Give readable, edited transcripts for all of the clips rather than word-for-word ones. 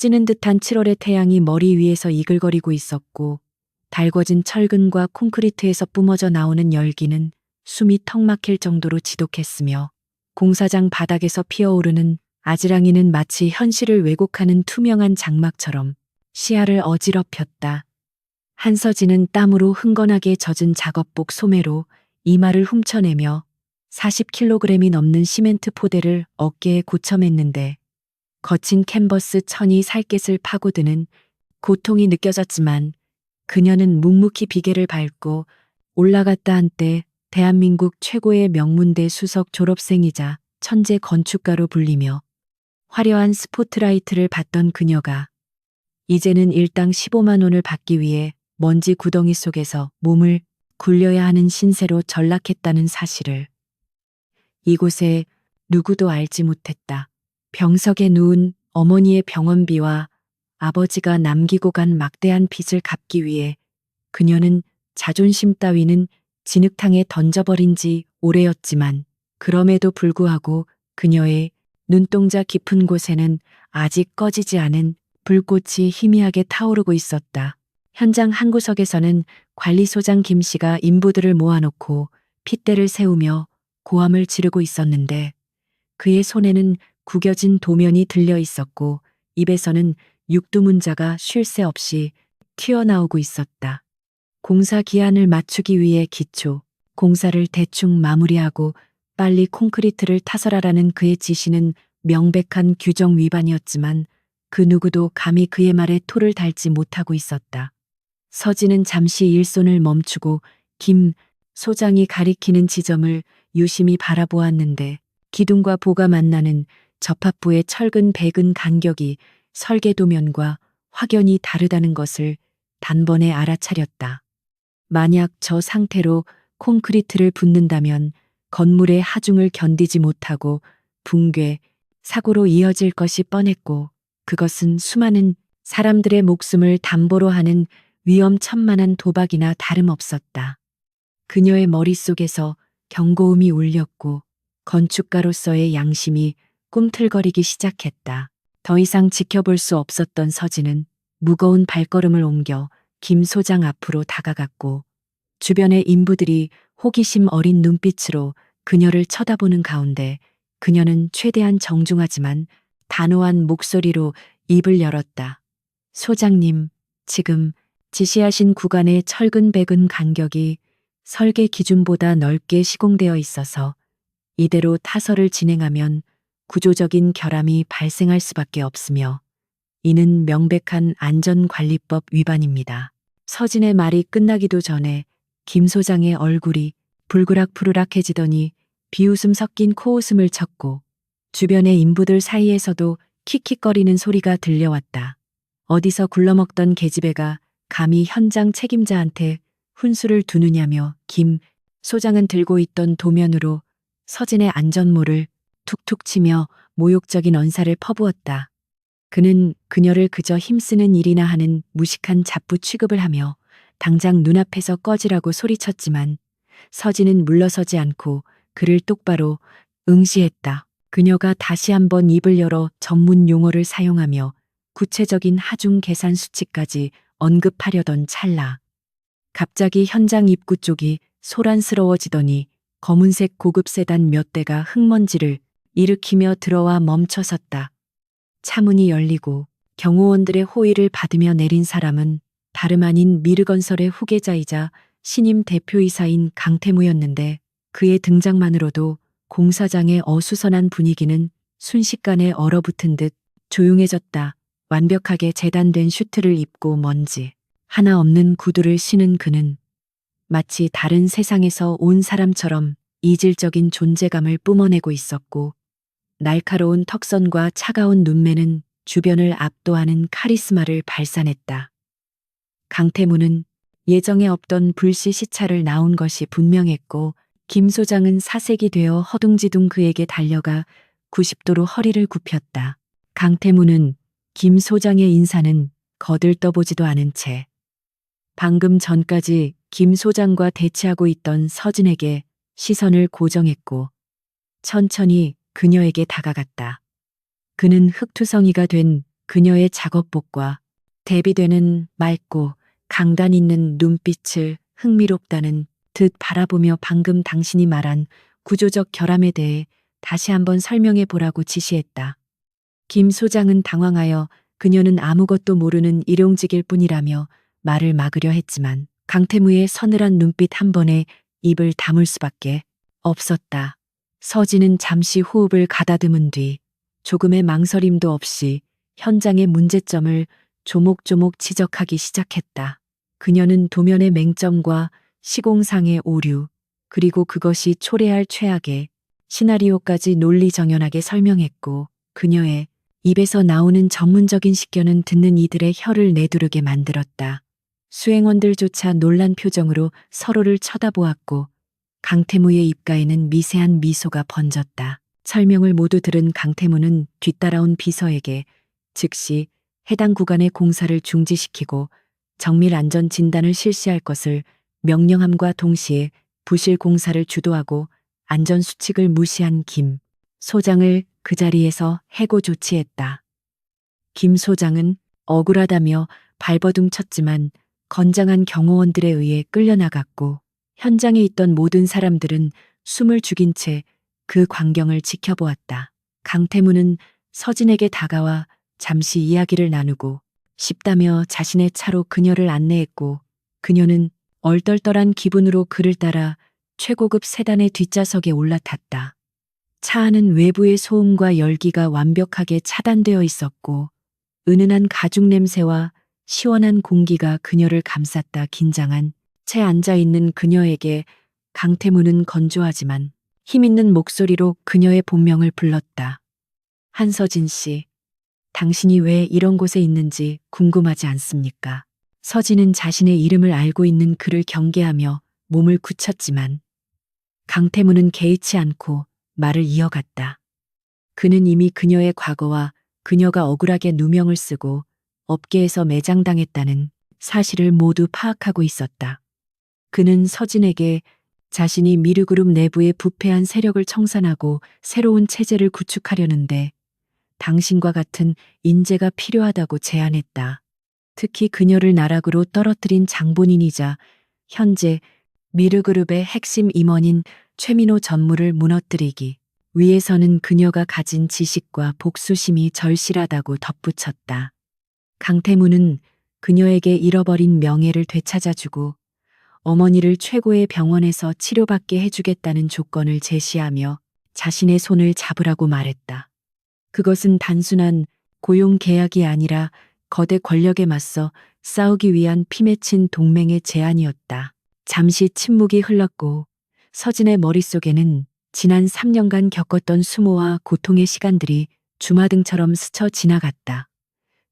찌는 듯한 7월의 태양이 머리 위에서 이글거리고 있었고 달궈진 철근과 콘크리트에서 뿜어져 나오는 열기는 숨이 턱 막힐 정도로 지독했으며 공사장 바닥에서 피어오르는 아지랑이는 마치 현실을 왜곡하는 투명한 장막처럼 시야를 어지럽혔다. 한서진은 땀으로 흥건하게 젖은 작업복 소매로 이마를 훔쳐내며 40kg이 넘는 시멘트 포대를 어깨에 고쳐맸는데 거친 캔버스 천이 살갗을 파고드는 고통이 느껴졌지만 그녀는 묵묵히 비계를 밟고 올라갔다 한때 대한민국 최고의 명문대 수석 졸업생이자 천재 건축가로 불리며 화려한 스포트라이트를 받던 그녀가 이제는 일당 15만 원을 받기 위해 먼지 구덩이 속에서 몸을 굴려야 하는 신세로 전락했다는 사실을 이곳에 누구도 알지 못했다. 병석에 누운 어머니의 병원비와 아버지가 남기고 간 막대한 빚을 갚기 위해 그녀는 자존심 따위는 진흙탕에 던져버린 지 오래였지만 그럼에도 불구하고 그녀의 눈동자 깊은 곳에는 아직 꺼지지 않은 불꽃이 희미하게 타오르고 있었다. 현장 한 구석에서는 관리소장 김 씨가 인부들을 모아놓고 핏대를 세우며 고함을 지르고 있었는데 그의 손에는 구겨진 도면이 들려 있었고 입에서는 육두문자가 쉴 새 없이 튀어나오고 있었다. 공사 기한을 맞추기 위해 기초 공사를 대충 마무리하고 빨리 콘크리트를 타설하라는 그의 지시는 명백한 규정 위반이었지만 그 누구도 감히 그의 말에 토를 달지 못하고 있었다. 서진은 잠시 일손을 멈추고 김 소장이 가리키는 지점을 유심히 바라보았는데 기둥과 보가 만나는 접합부의 철근 백은 간격이 설계도면과 확연히 다르다는 것을 단번에 알아차렸다. 만약 저 상태로 콘크리트를 붓는다면 건물의 하중을 견디지 못하고 붕괴, 사고로 이어질 것이 뻔했고 그것은 수많은 사람들의 목숨을 담보로 하는 위험천만한 도박이나 다름없었다. 그녀의 머릿속에서 경고음이 울렸고 건축가로서의 양심이 꿈틀거리기 시작했다. 더 이상 지켜볼 수 없었던 서진은 무거운 발걸음을 옮겨 김 소장 앞으로 다가갔고 주변의 인부들이 호기심 어린 눈빛으로 그녀를 쳐다보는 가운데 그녀는 최대한 정중하지만 단호한 목소리로 입을 열었다. 소장님, 지금 지시하신 구간의 철근 백은 간격이 설계 기준보다 넓게 시공되어 있어서 이대로 타설을 진행하면 구조적인 결함이 발생할 수밖에 없으며 이는 명백한 안전관리법 위반입니다. 서진의 말이 끝나기도 전에 김 소장의 얼굴이 불그락푸르락해지더니 비웃음 섞인 코웃음을 쳤고 주변의 인부들 사이에서도 킥킥거리는 소리가 들려왔다. 어디서 굴러먹던 계집애가 감히 현장 책임자한테 훈수를 두느냐며 김 소장은 들고 있던 도면으로 서진의 안전모를 툭툭 치며 모욕적인 언사를 퍼부었다. 그는 그녀를 그저 힘쓰는 일이나 하는 무식한 잡부 취급을 하며 당장 눈앞에서 꺼지라고 소리쳤지만 서진은 물러서지 않고 그를 똑바로 응시했다. 그녀가 다시 한번 입을 열어 전문 용어를 사용하며 구체적인 하중 계산 수치까지 언급하려던 찰나 갑자기 현장 입구 쪽이 소란스러워지더니 검은색 고급 세단 몇 대가 흙먼지를 일으키며 들어와 멈춰섰다. 차문이 열리고 경호원들의 호의를 받으며 내린 사람은 다름 아닌 미르건설의 후계자이자 신임 대표이사인 강태무였는데 그의 등장만으로도 공사장의 어수선한 분위기는 순식간에 얼어붙은 듯 조용해졌다. 완벽하게 재단된 슈트를 입고 먼지 하나 없는 구두를 신은 그는 마치 다른 세상에서 온 사람처럼 이질적인 존재감을 뿜어내고 있었고 날카로운 턱선과 차가운 눈매는 주변을 압도하는 카리스마를 발산했다. 강태무는 예정에 없던 불시 시차를 나온 것이 분명했고 김 소장은 사색이 되어 허둥지둥 그에게 달려가 90도로 허리를 굽혔다. 강태무는 김 소장의 인사는 거들떠보지도 않은 채 방금 전까지 김 소장과 대치하고 있던 서진에게 시선을 고정했고 천천히 그녀에게 다가갔다. 그는 흑투성이가 된 그녀의 작업복과 대비되는 맑고 강단 있는 눈빛을 흥미롭다는 듯 바라보며 방금 당신이 말한 구조적 결함에 대해 다시 한번 설명해 보라고 지시했다. 김 소장은 당황하여 그녀는 아무것도 모르는 일용직일 뿐이라며 말을 막으려 했지만 강태무의 서늘한 눈빛 한 번에 입을 다물 수밖에 없었다. 서진은 잠시 호흡을 가다듬은 뒤 조금의 망설임도 없이 현장의 문제점을 조목조목 지적하기 시작했다. 그녀는 도면의 맹점과 시공상의 오류, 그리고 그것이 초래할 최악의 시나리오까지 논리정연하게 설명했고, 그녀의 입에서 나오는 전문적인 식견은 듣는 이들의 혀를 내두르게 만들었다. 수행원들조차 놀란 표정으로 서로를 쳐다보았고, 강태무의 입가에는 미세한 미소가 번졌다. 설명을 모두 들은 강태무는 뒤따라온 비서에게 즉시 해당 구간의 공사를 중지시키고 정밀 안전 진단을 실시할 것을 명령함과 동시에 부실 공사를 주도하고 안전 수칙을 무시한 김 소장을 그 자리에서 해고 조치했다. 김 소장은 억울하다며 발버둥 쳤지만 건장한 경호원들에 의해 끌려나갔고, 현장에 있던 모든 사람들은 숨을 죽인 채 그 광경을 지켜보았다. 강태무는 서진에게 다가와 잠시 이야기를 나누고 싶다며 자신의 차로 그녀를 안내했고, 그녀는 얼떨떨한 기분으로 그를 따라 최고급 세단의 뒷좌석에 올라탔다. 차 안은 외부의 소음과 열기가 완벽하게 차단되어 있었고, 은은한 가죽 냄새와 시원한 공기가 그녀를 감쌌다. 긴장한 채 앉아있는 그녀에게 강태무는 건조하지만 힘있는 목소리로 그녀의 본명을 불렀다. 한서진 씨, 당신이 왜 이런 곳에 있는지 궁금하지 않습니까? 서진은 자신의 이름을 알고 있는 그를 경계하며 몸을 굳혔지만 강태무는 개의치 않고 말을 이어갔다. 그는 이미 그녀의 과거와 그녀가 억울하게 누명을 쓰고 업계에서 매장당했다는 사실을 모두 파악하고 있었다. 그는 서진에게 자신이 미르그룹 내부의 부패한 세력을 청산하고 새로운 체제를 구축하려는데 당신과 같은 인재가 필요하다고 제안했다. 특히 그녀를 나락으로 떨어뜨린 장본인이자 현재 미르그룹의 핵심 임원인 최민호 전무를 무너뜨리기 위해서는 그녀가 가진 지식과 복수심이 절실하다고 덧붙였다. 강태무는 그녀에게 잃어버린 명예를 되찾아주고 어머니를 최고의 병원에서 치료받게 해주겠다는 조건을 제시하며 자신의 손을 잡으라고 말했다. 그것은 단순한 고용 계약이 아니라 거대 권력에 맞서 싸우기 위한 피맺힌 동맹의 제안이었다. 잠시 침묵이 흘렀고 서진의 머릿속에는 지난 3년간 겪었던 수모와 고통의 시간들이 주마등처럼 스쳐 지나갔다.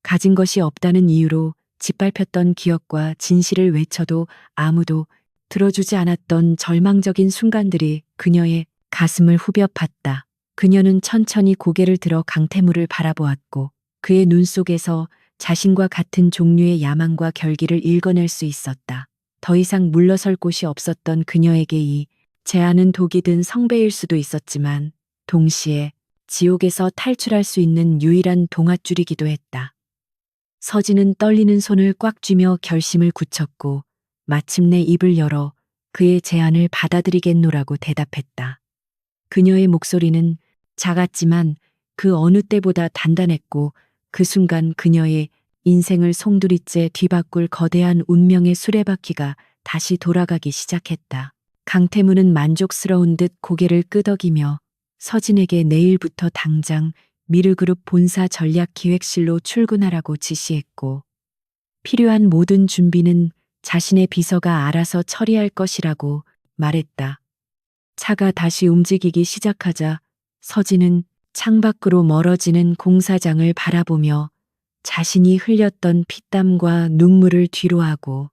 가진 것이 없다는 이유로 짓밟혔던 기억과 진실을 외쳐도 아무도 들어주지 않았던 절망적인 순간들이 그녀의 가슴을 후벼 팠다. 그녀는 천천히 고개를 들어 강태무를 바라보았고 그의 눈 속에서 자신과 같은 종류의 야망과 결기를 읽어낼 수 있었다. 더 이상 물러설 곳이 없었던 그녀에게 이 제안은 독이 든 성배일 수도 있었지만 동시에 지옥에서 탈출할 수 있는 유일한 동아줄이기도 했다. 서진은 떨리는 손을 꽉 쥐며 결심을 굳혔고 마침내 입을 열어 그의 제안을 받아들이겠노라고 대답했다. 그녀의 목소리는 작았지만 그 어느 때보다 단단했고 그 순간 그녀의 인생을 송두리째 뒤바꿀 거대한 운명의 수레바퀴가 다시 돌아가기 시작했다. 강태무는 만족스러운 듯 고개를 끄덕이며 서진에게 내일부터 당장 미르그룹 본사 전략기획실로 출근하라고 지시했고 필요한 모든 준비는 자신의 비서가 알아서 처리할 것이라고 말했다. 차가 다시 움직이기 시작하자 서진은 창밖으로 멀어지는 공사장을 바라보며 자신이 흘렸던 피땀과 눈물을 뒤로하고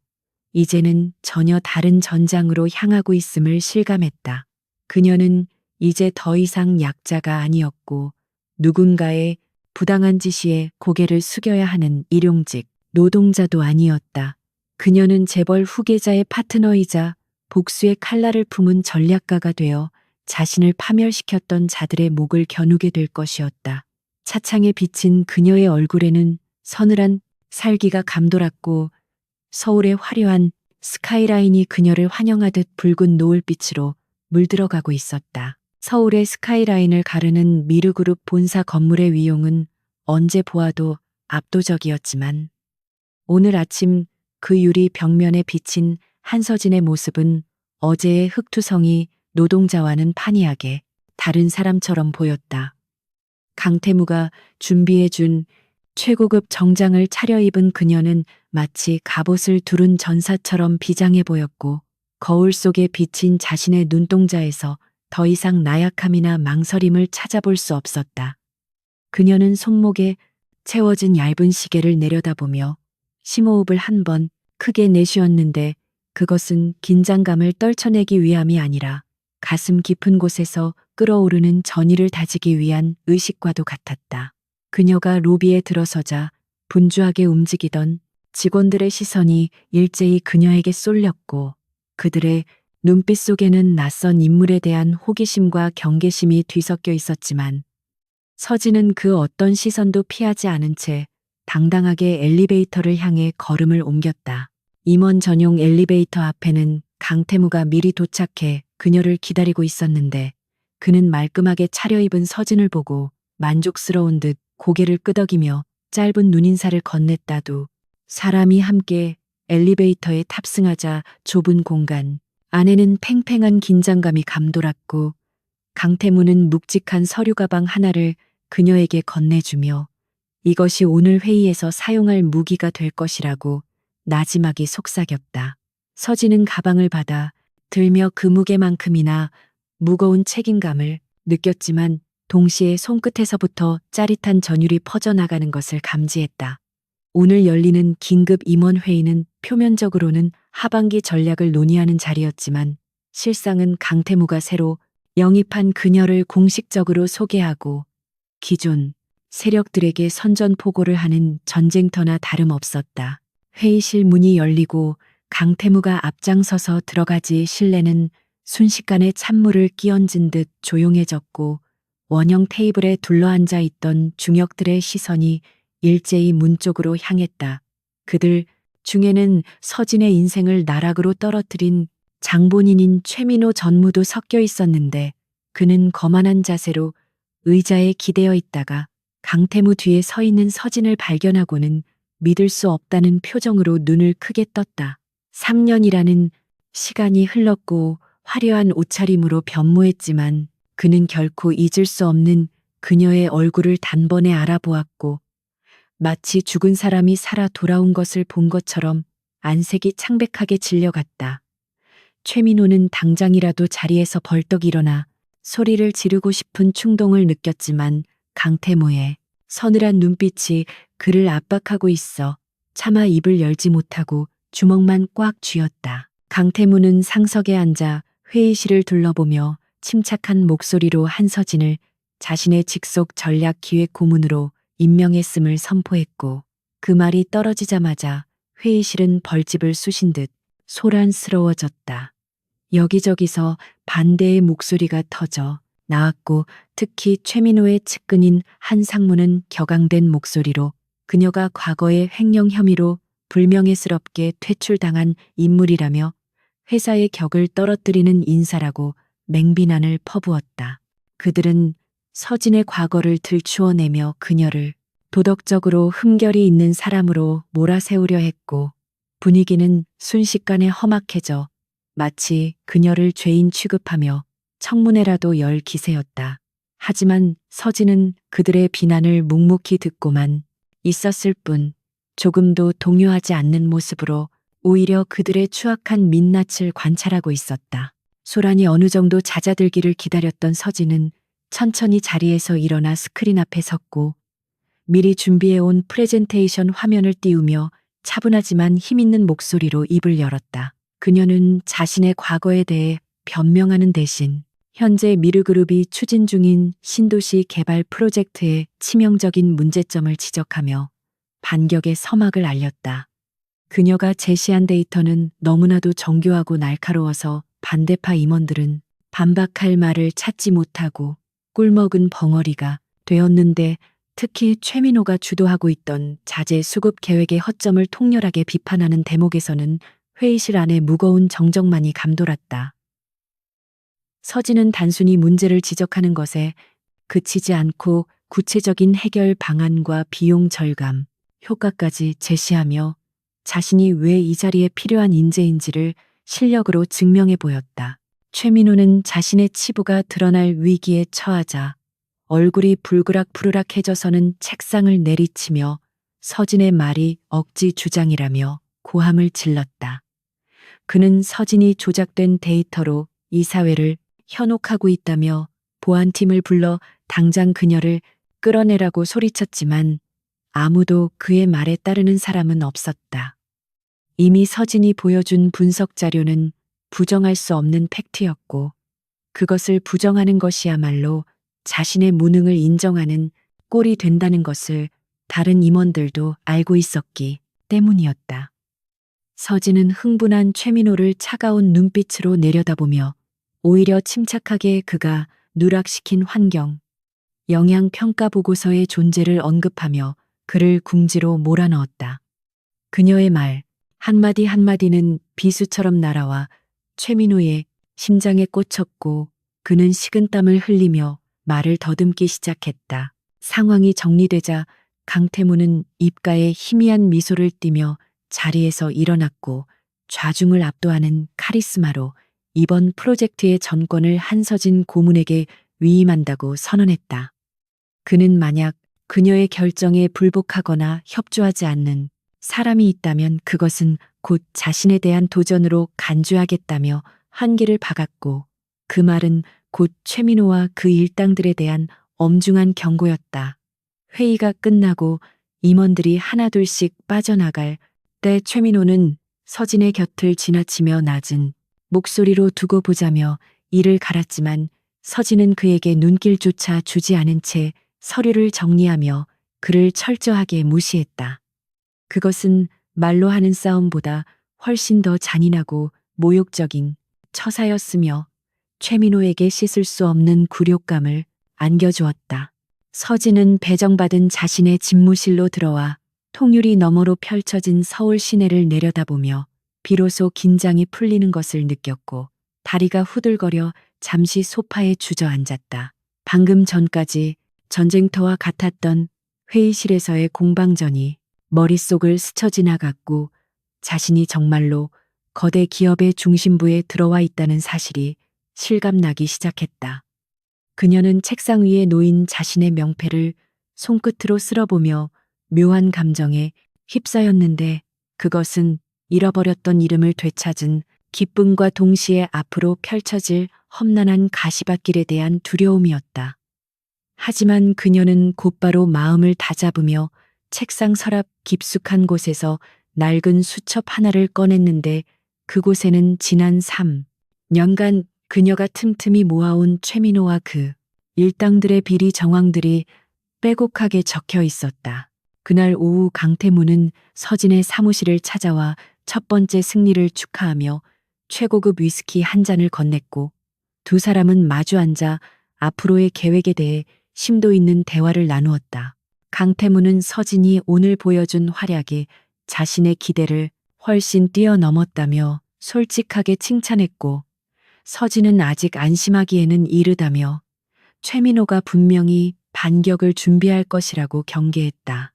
이제는 전혀 다른 전장으로 향하고 있음을 실감했다. 그녀는 이제 더 이상 약자가 아니었고 누군가의 부당한 지시에 고개를 숙여야 하는 일용직 노동자도 아니었다. 그녀는 재벌 후계자의 파트너이자 복수의 칼날을 품은 전략가가 되어 자신을 파멸시켰던 자들의 목을 겨누게 될 것이었다. 차창에 비친 그녀의 얼굴에는 서늘한 살기가 감돌았고 서울의 화려한 스카이라인이 그녀를 환영하듯 붉은 노을빛으로 물들어가고 있었다. 서울의 스카이라인을 가르는 미르그룹 본사 건물의 위용은 언제 보아도 압도적이었지만 오늘 아침 그 유리 벽면에 비친 한서진의 모습은 어제의 흑투성이 노동자와는 판이하게 다른 사람처럼 보였다. 강태무가 준비해준 최고급 정장을 차려입은 그녀는 마치 갑옷을 두른 전사처럼 비장해 보였고 거울 속에 비친 자신의 눈동자에서 더 이상 나약함이나 망설임을 찾아볼 수 없었다. 그녀는 손목에 채워진 얇은 시계를 내려다보며 심호흡을 한 번 크게 내쉬었는데 그것은 긴장감을 떨쳐내기 위함이 아니라 가슴 깊은 곳에서 끓어오르는 전의를 다지기 위한 의식과도 같았다. 그녀가 로비에 들어서자 분주하게 움직이던 직원들의 시선이 일제히 그녀에게 쏠렸고 그들의 눈빛 속에는 낯선 인물에 대한 호기심과 경계심이 뒤섞여 있었지만 서진은 그 어떤 시선도 피하지 않은 채 당당하게 엘리베이터를 향해 걸음을 옮겼다. 임원 전용 엘리베이터 앞에는 강태무가 미리 도착해 그녀를 기다리고 있었는데 그는 말끔하게 차려입은 서진을 보고 만족스러운 듯 고개를 끄덕이며 짧은 눈인사를 건넸다도 사람이 함께 엘리베이터에 탑승하자 좁은 공간 안에는 팽팽한 긴장감이 감돌았고 강태무는 묵직한 서류 가방 하나를 그녀에게 건네주며 이것이 오늘 회의에서 사용할 무기가 될 것이라고 나지막이 속삭였다. 서진은 가방을 받아 들며 그 무게만큼이나 무거운 책임감을 느꼈지만 동시에 손끝에서부터 짜릿한 전율이 퍼져나가는 것을 감지했다. 오늘 열리는 긴급 임원회의는 표면적으로는 하반기 전략을 논의하는 자리였지만 실상은 강태무가 새로 영입한 그녀를 공식적으로 소개하고 기존 세력들에게 선전포고를 하는 전쟁터나 다름없었다. 회의실 문이 열리고 강태무가 앞장서서 들어가지 실내는 순식간에 찬물을 끼얹은 듯 조용해졌고 원형 테이블에 둘러앉아 있던 중역들의 시선이 일제히 문 쪽으로 향했다. 그들 중에는 서진의 인생을 나락으로 떨어뜨린 장본인인 최민호 전무도 섞여 있었는데 그는 거만한 자세로 의자에 기대어 있다가 강태무 뒤에 서 있는 서진을 발견하고는 믿을 수 없다는 표정으로 눈을 크게 떴다. 3년이라는 시간이 흘렀고 화려한 옷차림으로 변모했지만 그는 결코 잊을 수 없는 그녀의 얼굴을 단번에 알아보았고 마치 죽은 사람이 살아 돌아온 것을 본 것처럼 안색이 창백하게 질려갔다. 최민호는 당장이라도 자리에서 벌떡 일어나 소리를 지르고 싶은 충동을 느꼈지만 강태무의 서늘한 눈빛이 그를 압박하고 있어 차마 입을 열지 못하고 주먹만 꽉 쥐었다. 강태무는 상석에 앉아 회의실을 둘러보며 침착한 목소리로 한서진을 자신의 직속 전략 기획 고문으로 임명했음을 선포했고 그 말이 떨어지자마자 회의실은 벌집을 쑤신 듯 소란스러워졌다. 여기저기서 반대의 목소리가 터져 나왔고 특히 최민호의 측근인 한상무는 격앙된 목소리로 그녀가 과거의 횡령 혐의로 불명예스럽게 퇴출당한 인물이라며 회사의 격을 떨어뜨리는 인사라고 맹비난을 퍼부었다. 그들은 서진의 과거를 들추어내며 그녀를 도덕적으로 흠결이 있는 사람으로 몰아세우려 했고 분위기는 순식간에 험악해져 마치 그녀를 죄인 취급하며 청문회라도 열 기세였다. 하지만 서진은 그들의 비난을 묵묵히 듣고만 있었을 뿐 조금도 동요하지 않는 모습으로 오히려 그들의 추악한 민낯을 관찰하고 있었다. 소란이 어느 정도 잦아들기를 기다렸던 서진은 천천히 자리에서 일어나 스크린 앞에 섰고 미리 준비해온 프레젠테이션 화면을 띄우며 차분하지만 힘있는 목소리로 입을 열었다. 그녀는 자신의 과거에 대해 변명하는 대신 현재 미르그룹이 추진 중인 신도시 개발 프로젝트의 치명적인 문제점을 지적하며 반격의 서막을 알렸다. 그녀가 제시한 데이터는 너무나도 정교하고 날카로워서 반대파 임원들은 반박할 말을 찾지 못하고 꿀먹은 벙어리가 되었는데 특히 최민호가 주도하고 있던 자재 수급 계획의 허점을 통렬하게 비판하는 대목에서는 회의실 안에 무거운 정적만이 감돌았다. 서진은 단순히 문제를 지적하는 것에 그치지 않고 구체적인 해결 방안과 비용 절감, 효과까지 제시하며 자신이 왜 이 자리에 필요한 인재인지를 실력으로 증명해 보였다. 최민호는 자신의 치부가 드러날 위기에 처하자 얼굴이 불그락푸르락해져서는 책상을 내리치며 서진의 말이 억지 주장이라며 고함을 질렀다. 그는 서진이 조작된 데이터로 이사회를 현혹하고 있다며 보안팀을 불러 당장 그녀를 끌어내라고 소리쳤지만 아무도 그의 말에 따르는 사람은 없었다. 이미 서진이 보여준 분석 자료는 부정할 수 없는 팩트였고 그것을 부정하는 것이야말로 자신의 무능을 인정하는 꼴이 된다는 것을 다른 임원들도 알고 있었기 때문이었다. 서진은 흥분한 최민호를 차가운 눈빛으로 내려다보며 오히려 침착하게 그가 누락시킨 환경, 영향평가 보고서의 존재를 언급하며 그를 궁지로 몰아넣었다. 그녀의 말 한마디 한마디는 비수처럼 날아와 최민호의 심장에 꽂혔고 그는 식은땀을 흘리며 말을 더듬기 시작했다. 상황이 정리되자 강태무는 입가에 희미한 미소를 띠며 자리에서 일어났고 좌중을 압도하는 카리스마로 이번 프로젝트의 전권을 한서진 고문에게 위임한다고 선언했다. 그는 만약 그녀의 결정에 불복하거나 협조하지 않는 사람이 있다면 그것은 곧 자신에 대한 도전으로 간주하겠다며 한계를 박았고 그 말은 곧 최민호와 그 일당들에 대한 엄중한 경고였다. 회의가 끝나고 임원들이 하나둘씩 빠져나갈 때 최민호는 서진의 곁을 지나치며 낮은 목소리로 두고 보자며 이를 갈았지만 서진은 그에게 눈길조차 주지 않은 채 서류를 정리하며 그를 철저하게 무시했다. 그것은 말로 하는 싸움보다 훨씬 더 잔인하고 모욕적인 처사였으며 최민호에게 씻을 수 없는 굴욕감을 안겨주었다. 서진은 배정받은 자신의 집무실로 들어와 통유리 너머로 펼쳐진 서울 시내를 내려다보며 비로소 긴장이 풀리는 것을 느꼈고 다리가 후들거려 잠시 소파에 주저앉았다. 방금 전까지 전쟁터와 같았던 회의실에서의 공방전이 머릿속을 스쳐 지나갔고 자신이 정말로 거대 기업의 중심부에 들어와 있다는 사실이 실감나기 시작했다. 그녀는 책상 위에 놓인 자신의 명패를 손끝으로 쓸어보며 묘한 감정에 휩싸였는데 그것은 잃어버렸던 이름을 되찾은 기쁨과 동시에 앞으로 펼쳐질 험난한 가시밭길에 대한 두려움이었다. 하지만 그녀는 곧바로 마음을 다잡으며 책상 서랍 깊숙한 곳에서 낡은 수첩 하나를 꺼냈는데 그곳에는 지난 3년간 그녀가 틈틈이 모아온 최민호와 그 일당들의 비리 정황들이 빼곡하게 적혀 있었다. 그날 오후 강태무는 서진의 사무실을 찾아와 첫 번째 승리를 축하하며 최고급 위스키 한 잔을 건넸고 두 사람은 마주 앉아 앞으로의 계획에 대해 심도 있는 대화를 나누었다. 강태무는 서진이 오늘 보여준 활약이 자신의 기대를 훨씬 뛰어넘었다며 솔직하게 칭찬했고 서진은 아직 안심하기에는 이르다며 최민호가 분명히 반격을 준비할 것이라고 경계했다.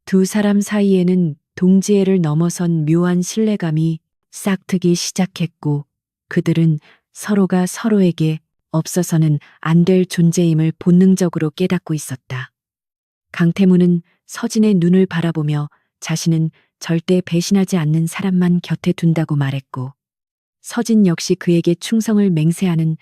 두 사람 사이에는 동지애를 넘어선 묘한 신뢰감이 싹트기 시작했고 그들은 서로가 서로에게 없어서는 안 될 존재임을 본능적으로 깨닫고 있었다. 강태무는 서진의 눈을 바라보며 자신은 절대 배신하지 않는 사람만 곁에 둔다고 말했고 서진 역시 그에게 충성을 맹세하는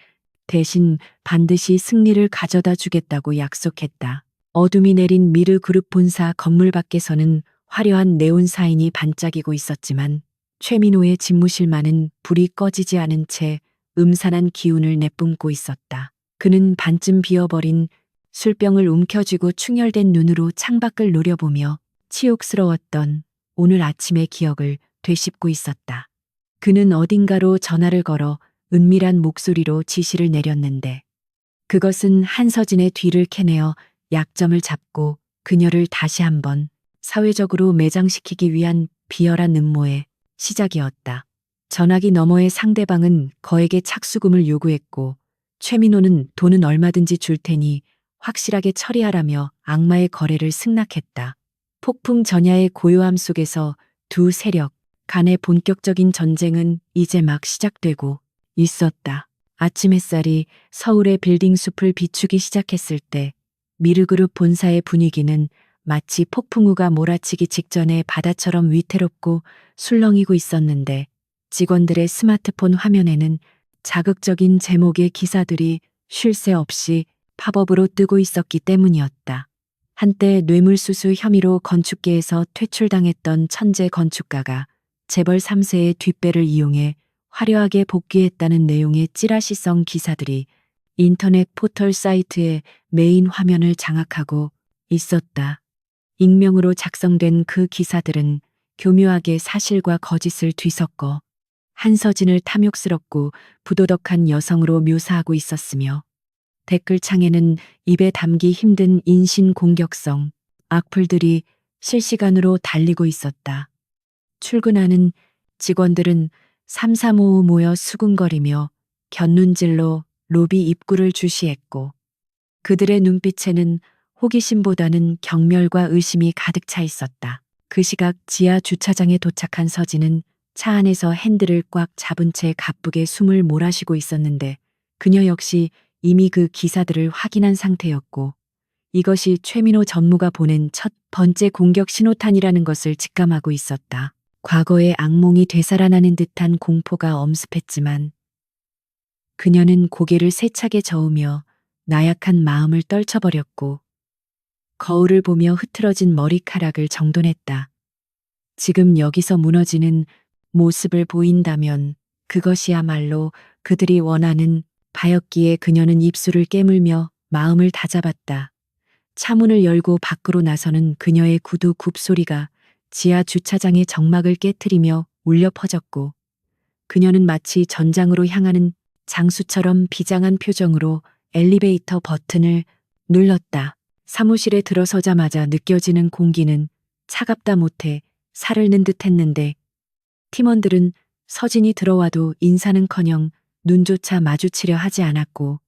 대신 반드시 승리를 가져다 주겠다고 약속했다. 어둠이 내린 미르그룹 본사 건물 밖에서는 화려한 네온 사인이 반짝이고 있었지만 최민호의 집무실만은 불이 꺼지지 않은 채 음산한 기운을 내뿜고 있었다. 그는 반쯤 비어버린 술병을 움켜쥐고 충혈된 눈으로 창밖을 노려보며 치욕스러웠던 오늘 아침의 기억을 되씹고 있었다. 그는 어딘가로 전화를 걸어 은밀한 목소리로 지시를 내렸는데 그것은 한서진의 뒤를 캐내어 약점을 잡고 그녀를 다시 한번 사회적으로 매장시키기 위한 비열한 음모의 시작이었다. 전화기 너머의 상대방은 거액의 착수금을 요구했고 최민호는 돈은 얼마든지 줄 테니 확실하게 처리하라며 악마의 거래를 승낙했다. 폭풍 전야의 고요함 속에서 두 세력 간의 본격적인 전쟁은 이제 막 시작되고 있었다. 아침 햇살이 서울의 빌딩 숲을 비추기 시작했을 때 미르그룹 본사의 분위기는 마치 폭풍우가 몰아치기 직전에 바다처럼 위태롭고 술렁이고 있었는데 직원들의 스마트폰 화면에는 자극적인 제목의 기사들이 쉴 새 없이 팝업으로 뜨고 있었기 때문이었다. 한때 뇌물수수 혐의로 건축계에서 퇴출당했던 천재 건축가가 재벌 3세의 뒷배를 이용해 화려하게 복귀했다는 내용의 찌라시성 기사들이 인터넷 포털 사이트의 메인 화면을 장악하고 있었다. 익명으로 작성된 그 기사들은 교묘하게 사실과 거짓을 뒤섞어 한서진을 탐욕스럽고 부도덕한 여성으로 묘사하고 있었으며 댓글창에는 입에 담기 힘든 인신 공격성 악플들이 실시간으로 달리고 있었다. 출근하는 직원들은 삼삼오오 모여 수군거리며 곁눈질로 로비 입구를 주시했고 그들의 눈빛에는 호기심보다는 경멸과 의심이 가득 차 있었다. 그 시각 지하 주차장에 도착한 서진은 차 안에서 핸들을 꽉 잡은 채 가쁘게 숨을 몰아쉬고 있었는데 그녀 역시 이미 그 기사들을 확인한 상태였고 이것이 최민호 전무가 보낸 첫 번째 공격 신호탄이라는 것을 직감하고 있었다. 과거의 악몽이 되살아나는 듯한 공포가 엄습했지만 그녀는 고개를 세차게 저으며 나약한 마음을 떨쳐버렸고 거울을 보며 흐트러진 머리카락을 정돈했다. 지금 여기서 무너지는 모습을 보인다면 그것이야말로 그들이 원하는 바였기에 그녀는 입술을 깨물며 마음을 다잡았다. 차문을 열고 밖으로 나서는 그녀의 구두 굽소리가 지하 주차장의 정막을 깨트리며 울려 퍼졌고 그녀는 마치 전장으로 향하는 장수처럼 비장한 표정으로 엘리베이터 버튼을 눌렀다. 사무실에 들어서자마자 느껴지는 공기는 차갑다 못해 살을 는 듯 했는데 팀원들은 서진이 들어와도 인사는커녕 눈조차 마주치려 하지 않았고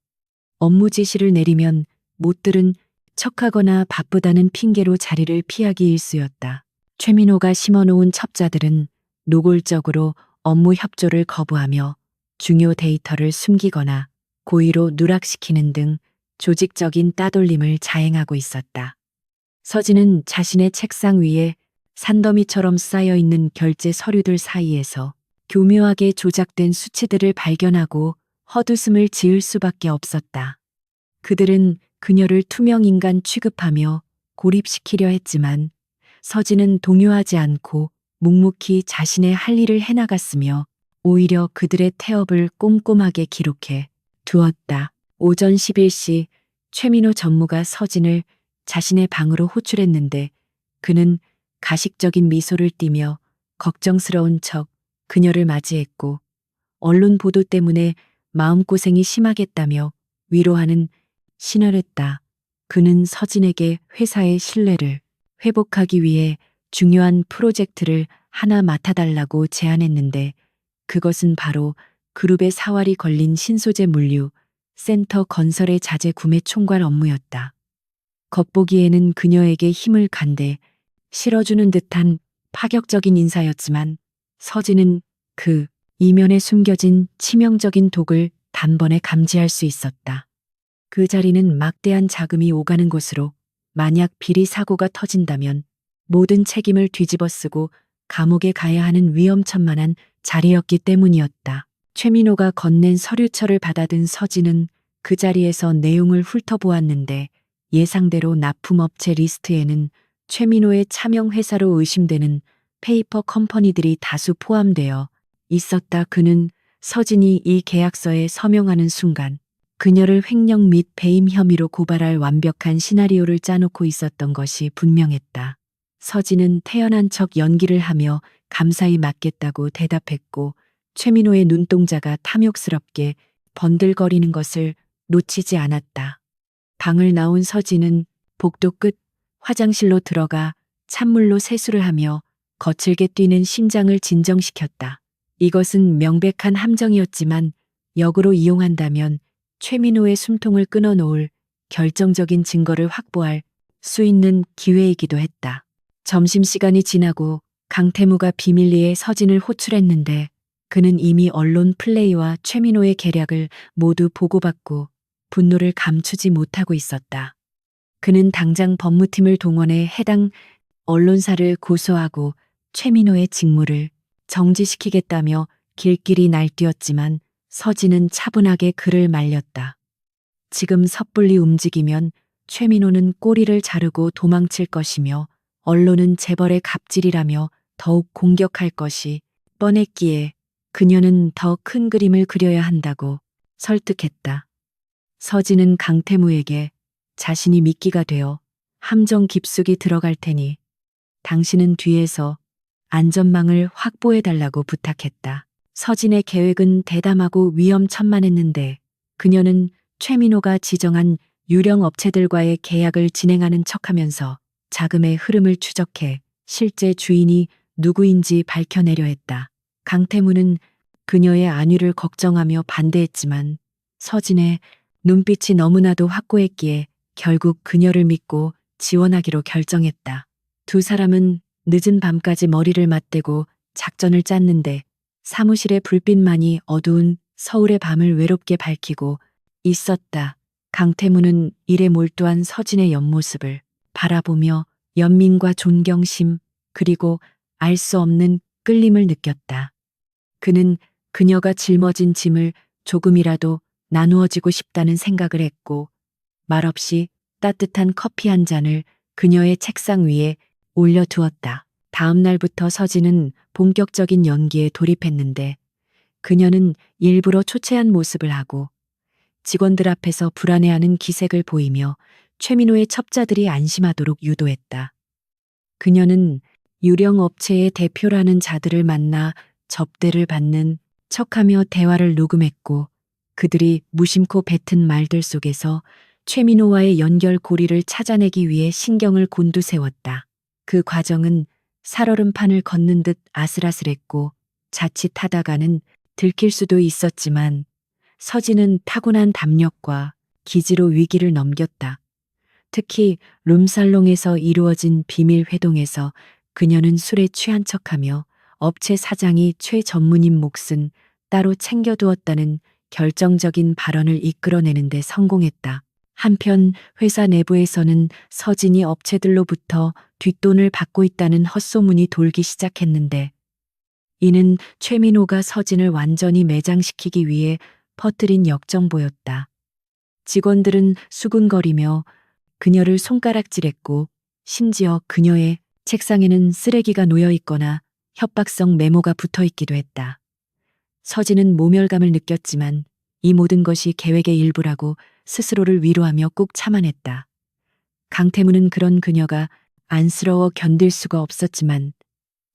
업무 지시를 내리면 못 들은 척하거나 바쁘다는 핑계로 자리를 피하기 일쑤였다. 최민호가 심어놓은 첩자들은 노골적으로 업무 협조를 거부하며 중요 데이터를 숨기거나 고의로 누락시키는 등 조직적인 따돌림을 자행하고 있었다. 서진은 자신의 책상 위에 산더미처럼 쌓여있는 결제 서류들 사이에서 교묘하게 조작된 수치들을 발견하고 헛웃음을 지을 수밖에 없었다. 그들은 그녀를 투명인간 취급하며 고립시키려 했지만 서진은 동요하지 않고 묵묵히 자신의 할 일을 해나갔으며 오히려 그들의 태업을 꼼꼼하게 기록해 두었다. 오전 11시 최민호 전무가 서진을 자신의 방으로 호출했는데 그는 가식적인 미소를 띠며 걱정스러운 척 그녀를 맞이했고 언론 보도 때문에 마음고생이 심하겠다며 위로하는 신혈했다. 그는 서진에게 회사의 신뢰를 회복하기 위해 중요한 프로젝트를 하나 맡아달라고 제안했는데 그것은 바로 그룹의 사활이 걸린 신소재 물류 센터 건설의 자재 구매 총괄 업무였다. 겉보기에는 그녀에게 힘을 간대 실어주는 듯한 파격적인 인사였지만 서진은 그 이면에 숨겨진 치명적인 독을 단번에 감지할 수 있었다. 그 자리는 막대한 자금이 오가는 곳으로 만약 비리 사고가 터진다면 모든 책임을 뒤집어쓰고 감옥에 가야 하는 위험천만한 자리였기 때문이었다. 최민호가 건넨 서류처를 받아든 서진은 그 자리에서 내용을 훑어보았는데 예상대로 납품업체 리스트에는 최민호의 차명회사로 의심되는 페이퍼 컴퍼니들이 다수 포함되어 있었다. 그는 서진이 이 계약서에 서명하는 순간 그녀를 횡령 및 배임 혐의로 고발할 완벽한 시나리오를 짜놓고 있었던 것이 분명했다. 서진은 태연한 척 연기를 하며 감사히 맡겠다고 대답했고 최민호의 눈동자가 탐욕스럽게 번들거리는 것을 놓치지 않았다. 방을 나온 서진은 복도 끝 화장실로 들어가 찬물로 세수를 하며 거칠게 뛰는 심장을 진정시켰다. 이것은 명백한 함정이었지만 역으로 이용한다면 최민호의 숨통을 끊어놓을 결정적인 증거를 확보할 수 있는 기회이기도 했다. 점심시간이 지나고 강태무가 비밀리에 서진을 호출했는데 그는 이미 언론 플레이와 최민호의 계략을 모두 보고받고 분노를 감추지 못하고 있었다. 그는 당장 법무팀을 동원해 해당 언론사를 고소하고 최민호의 직무를 정지시키겠다며 길길이 날뛰었지만 서진은 차분하게 그를 말렸다. 지금 섣불리 움직이면 최민호는 꼬리를 자르고 도망칠 것이며 언론은 재벌의 갑질이라며 더욱 공격할 것이 뻔했기에 그녀는 더 큰 그림을 그려야 한다고 설득했다. 서진은 강태무에게 자신이 미끼가 되어 함정 깊숙이 들어갈 테니 당신은 뒤에서 안전망을 확보해달라고 부탁했다. 서진의 계획은 대담하고 위험천만했는데 그녀는 최민호가 지정한 유령 업체들과의 계약을 진행하는 척하면서 자금의 흐름을 추적해 실제 주인이 누구인지 밝혀내려 했다. 강태무는 그녀의 안위를 걱정하며 반대했지만 서진의 눈빛이 너무나도 확고했기에 결국 그녀를 믿고 지원하기로 결정했다. 두 사람은 늦은 밤까지 머리를 맞대고 작전을 짰는데 사무실의 불빛만이 어두운 서울의 밤을 외롭게 밝히고 있었다. 강태무는 일에 몰두한 서진의 옆모습을 바라보며 연민과 존경심 그리고 알 수 없는 끌림을 느꼈다. 그는 그녀가 짊어진 짐을 조금이라도 나누어지고 싶다는 생각을 했고 말없이 따뜻한 커피 한 잔을 그녀의 책상 위에 올려두었다. 다음 날부터 서진은 본격적인 연기에 돌입했는데 그녀는 일부러 초췌한 모습을 하고 직원들 앞에서 불안해하는 기색을 보이며 최민호의 첩자들이 안심하도록 유도했다. 그녀는 유령 업체의 대표라는 자들을 만나 접대를 받는 척하며 대화를 녹음했고 그들이 무심코 뱉은 말들 속에서 최민호와의 연결고리를 찾아내기 위해 신경을 곤두세웠다. 그 과정은 살얼음판을 걷는 듯 아슬아슬했고 자칫하다가는 들킬 수도 있었지만 서진은 타고난 담력과 기지로 위기를 넘겼다. 특히 룸살롱에서 이루어진 비밀 회동에서 그녀는 술에 취한 척하며 업체 사장이 최 전무님 몫은 따로 챙겨두었다는 결정적인 발언을 이끌어내는 데 성공했다. 한편 회사 내부에서는 서진이 업체들로부터 뒷돈을 받고 있다는 헛소문이 돌기 시작했는데 이는 최민호가 서진을 완전히 매장시키기 위해 퍼뜨린 역정보였다. 직원들은 수군거리며 그녀를 손가락질했고 심지어 그녀의 책상에는 쓰레기가 놓여 있거나 협박성 메모가 붙어 있기도 했다. 서진은 모멸감을 느꼈지만 이 모든 것이 계획의 일부라고 스스로를 위로하며 꾹 참아냈다. 강태무는 그런 그녀가 안쓰러워 견딜 수가 없었지만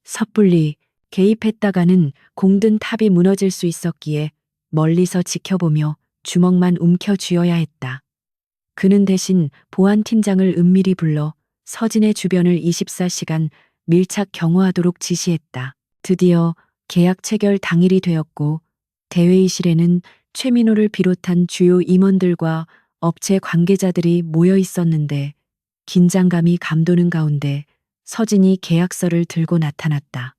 섣불리 개입했다가는 공든 탑이 무너질 수 있었기에 멀리서 지켜보며 주먹만 움켜쥐어야 했다. 그는 대신 보안팀장을 은밀히 불러 서진의 주변을 24시간 밀착 경호하도록 지시했다. 드디어 계약 체결 당일이 되었고 대회의실에는 최민호를 비롯한 주요 임원들과 업체 관계자들이 모여 있었는데 긴장감이 감도는 가운데 서진이 계약서를 들고 나타났다.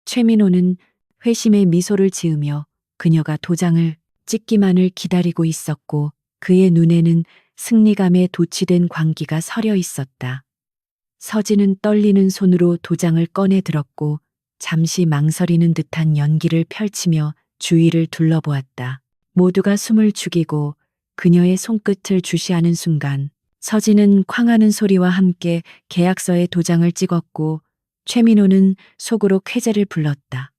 최민호는 회심의 미소를 지으며 그녀가 도장을 찍기만을 기다리고 있었고 그의 눈에는 승리감에 도취된 광기가 서려 있었다. 서진은 떨리는 손으로 도장을 꺼내 들었고 잠시 망설이는 듯한 연기를 펼치며 주위를 둘러보았다. 모두가 숨을 죽이고 그녀의 손끝을 주시하는 순간 서진은 쾅하는 소리와 함께 계약서에 도장을 찍었고 최민호는 속으로 쾌재를 불렀다.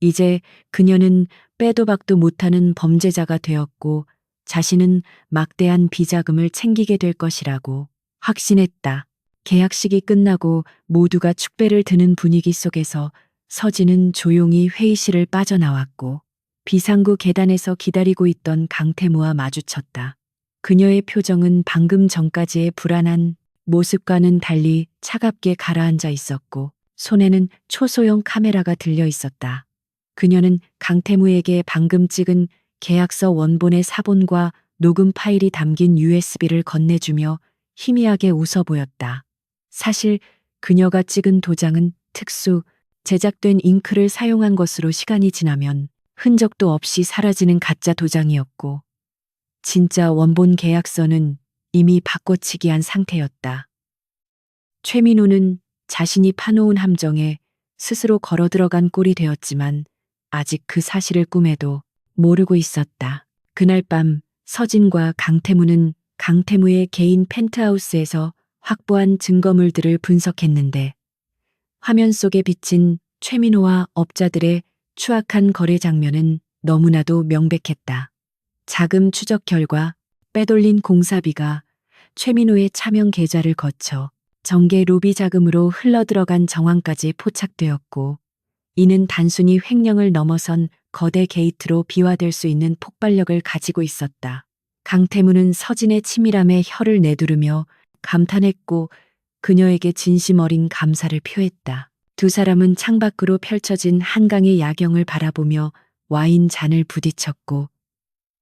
이제 그녀는 빼도 박도 못하는 범죄자가 되었고 자신은 막대한 비자금을 챙기게 될 것이라고 확신했다. 계약식이 끝나고 모두가 축배를 드는 분위기 속에서 서진은 조용히 회의실을 빠져나왔고 비상구 계단에서 기다리고 있던 강태무와 마주쳤다. 그녀의 표정은 방금 전까지의 불안한 모습과는 달리 차갑게 가라앉아 있었고 손에는 초소형 카메라가 들려 있었다. 그녀는 강태무에게 방금 찍은 계약서 원본의 사본과 녹음 파일이 담긴 USB를 건네주며 희미하게 웃어 보였다. 사실 그녀가 찍은 도장은 특수 제작된 잉크를 사용한 것으로 시간이 지나면 흔적도 없이 사라지는 가짜 도장이었고 진짜 원본 계약서는 이미 바꿔치기한 상태였다. 최민호는 자신이 파놓은 함정에 스스로 걸어 들어간 꼴이 되었지만 아직 그 사실을 꿈에도 모르고 있었다. 그날 밤 서진과 강태무는 강태무의 개인 펜트하우스에서 확보한 증거물들을 분석했는데 화면 속에 비친 최민호와 업자들의 추악한 거래 장면은 너무나도 명백했다. 자금 추적 결과 빼돌린 공사비가 최민호의 차명 계좌를 거쳐 정계 로비 자금으로 흘러들어간 정황까지 포착되었고 이는 단순히 횡령을 넘어선 거대 게이트로 비화될 수 있는 폭발력을 가지고 있었다. 강태무는 서진의 치밀함에 혀를 내두르며 감탄했고 그녀에게 진심 어린 감사를 표했다. 두 사람은 창밖으로 펼쳐진 한강의 야경을 바라보며 와인 잔을 부딪혔고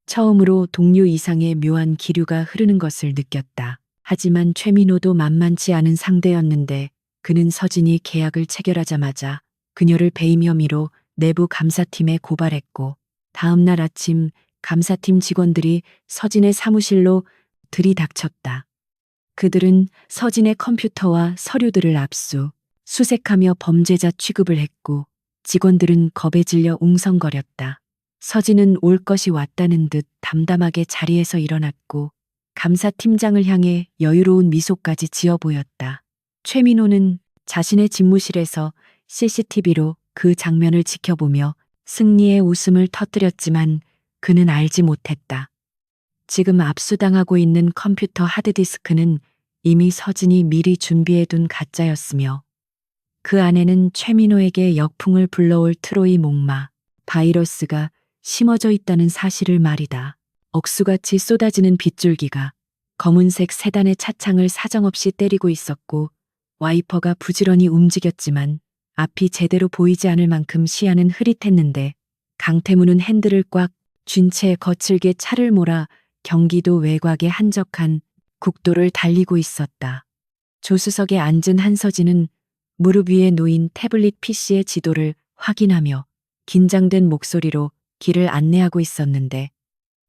처음으로 동료 이상의 묘한 기류가 흐르는 것을 느꼈다. 하지만 최민호도 만만치 않은 상대였는데 그는 서진이 계약을 체결하자마자 그녀를 배임 혐의로 내부 감사팀에 고발했고 다음 날 아침 감사팀 직원들이 서진의 사무실로 들이닥쳤다. 그들은 서진의 컴퓨터와 서류들을 압수, 수색하며 범죄자 취급을 했고 직원들은 겁에 질려 웅성거렸다. 서진은 올 것이 왔다는 듯 담담하게 자리에서 일어났고 감사팀장을 향해 여유로운 미소까지 지어 보였다. 최민호는 자신의 집무실에서 CCTV로 그 장면을 지켜보며 승리의 웃음을 터뜨렸지만 그는 알지 못했다. 지금 압수당하고 있는 컴퓨터 하드디스크는 이미 서진이 미리 준비해둔 가짜였으며 그 안에는 최민호에게 역풍을 불러올 트로이 목마, 바이러스가 심어져 있다는 사실을 말이다. 억수같이 쏟아지는 빗줄기가 검은색 세단의 차창을 사정없이 때리고 있었고 와이퍼가 부지런히 움직였지만 앞이 제대로 보이지 않을 만큼 시야는 흐릿했는데 강태무는 핸들을 꽉 쥔 채 거칠게 차를 몰아 경기도 외곽의 한적한 국도를 달리고 있었다. 조수석에 앉은 한서진은 무릎 위에 놓인 태블릿 PC의 지도를 확인하며 긴장된 목소리로 길을 안내하고 있었는데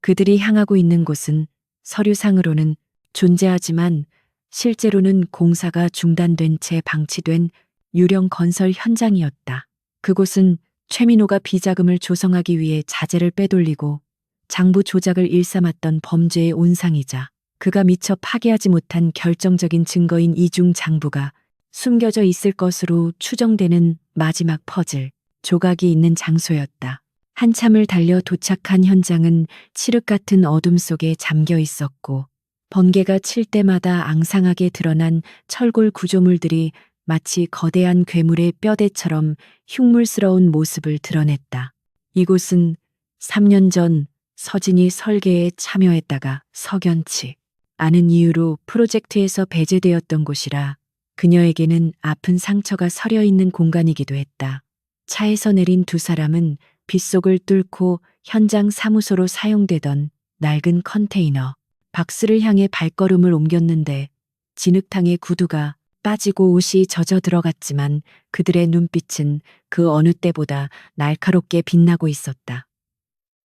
그들이 향하고 있는 곳은 서류상으로는 존재하지만 실제로는 공사가 중단된 채 방치된 유령 건설 현장이었다. 그곳은 최민호가 비자금을 조성하기 위해 자재를 빼돌리고 장부 조작을 일삼았던 범죄의 온상이자 그가 미처 파괴하지 못한 결정적인 증거인 이중 장부가 숨겨져 있을 것으로 추정되는 마지막 퍼즐 조각이 있는 장소였다. 한참을 달려 도착한 현장은 칠흑 같은 어둠 속에 잠겨 있었고 번개가 칠 때마다 앙상하게 드러난 철골 구조물들이 마치 거대한 괴물의 뼈대처럼 흉물스러운 모습을 드러냈다. 이곳은 3년 전 서진이 설계에 참여했다가 석연치 않은 이유로 프로젝트에서 배제되었던 곳이라 그녀에게는 아픈 상처가 서려 있는 공간이기도 했다. 차에서 내린 두 사람은 빗속을 뚫고 현장 사무소로 사용되던 낡은 컨테이너 박스를 향해 발걸음을 옮겼는데 진흙탕의 구두가 빠지고 옷이 젖어 들어갔지만 그들의 눈빛은 그 어느 때보다 날카롭게 빛나고 있었다.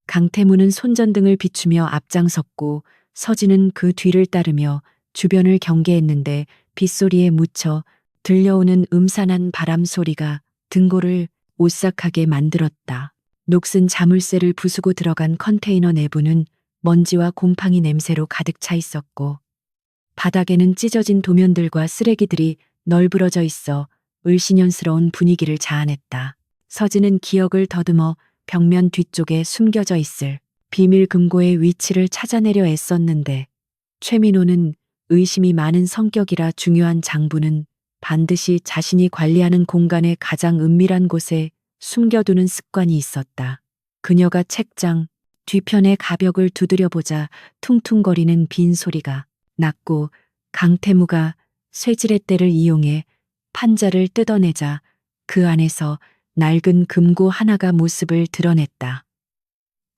강태무는 손전등을 비추며 앞장섰고 서진은 그 뒤를 따르며 주변을 경계했는데 빗소리에 묻혀 들려오는 음산한 바람 소리가 등골을 오싹하게 만들었다. 녹슨 자물쇠를 부수고 들어간 컨테이너 내부는 먼지와 곰팡이 냄새로 가득 차 있었고 바닥에는 찢어진 도면들과 쓰레기들이 널브러져 있어 을씨년스러운 분위기를 자아냈다. 서진은 기억을 더듬어 벽면 뒤쪽에 숨겨져 있을 비밀 금고의 위치를 찾아내려 애썼는데 최민호는 의심이 많은 성격이라 중요한 장부는 반드시 자신이 관리하는 공간의 가장 은밀한 곳에 숨겨두는 습관이 있었다. 그녀가 책장 뒤편의 가벽을 두드려보자 퉁퉁거리는 빈 소리가 났고 강태무가 쇠지렛대를 이용해 판자를 뜯어내자 그 안에서 낡은 금고 하나가 모습을 드러냈다.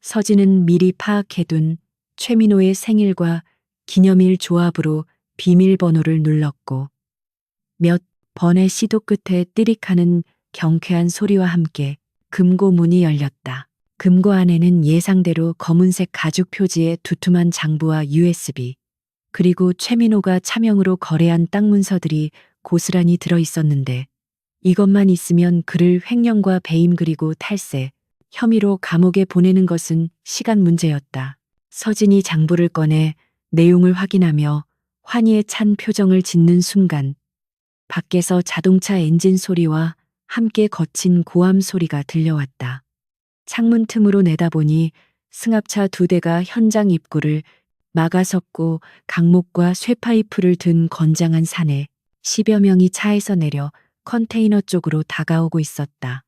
서진은 미리 파악해둔 최민호의 생일과 기념일 조합으로 비밀번호를 눌렀고 몇 번의 시도 끝에 띠릭하는 경쾌한 소리와 함께 금고 문이 열렸다. 금고 안에는 예상대로 검은색 가죽 표지의 두툼한 장부와 USB, 그리고 최민호가 차명으로 거래한 땅 문서들이 고스란히 들어 있었는데 이것만 있으면 그를 횡령과 배임 그리고 탈세, 혐의로 감옥에 보내는 것은 시간 문제였다. 서진이 장부를 꺼내 내용을 확인하며 환희에 찬 표정을 짓는 순간 밖에서 자동차 엔진 소리와 함께 거친 고함 소리가 들려왔다. 창문 틈으로 내다보니 승합차 2대가 현장 입구를 막아섰고 강목과 쇠파이프를 든 건장한 사내 10여 명이 차에서 내려 컨테이너 쪽으로 다가오고 있었다.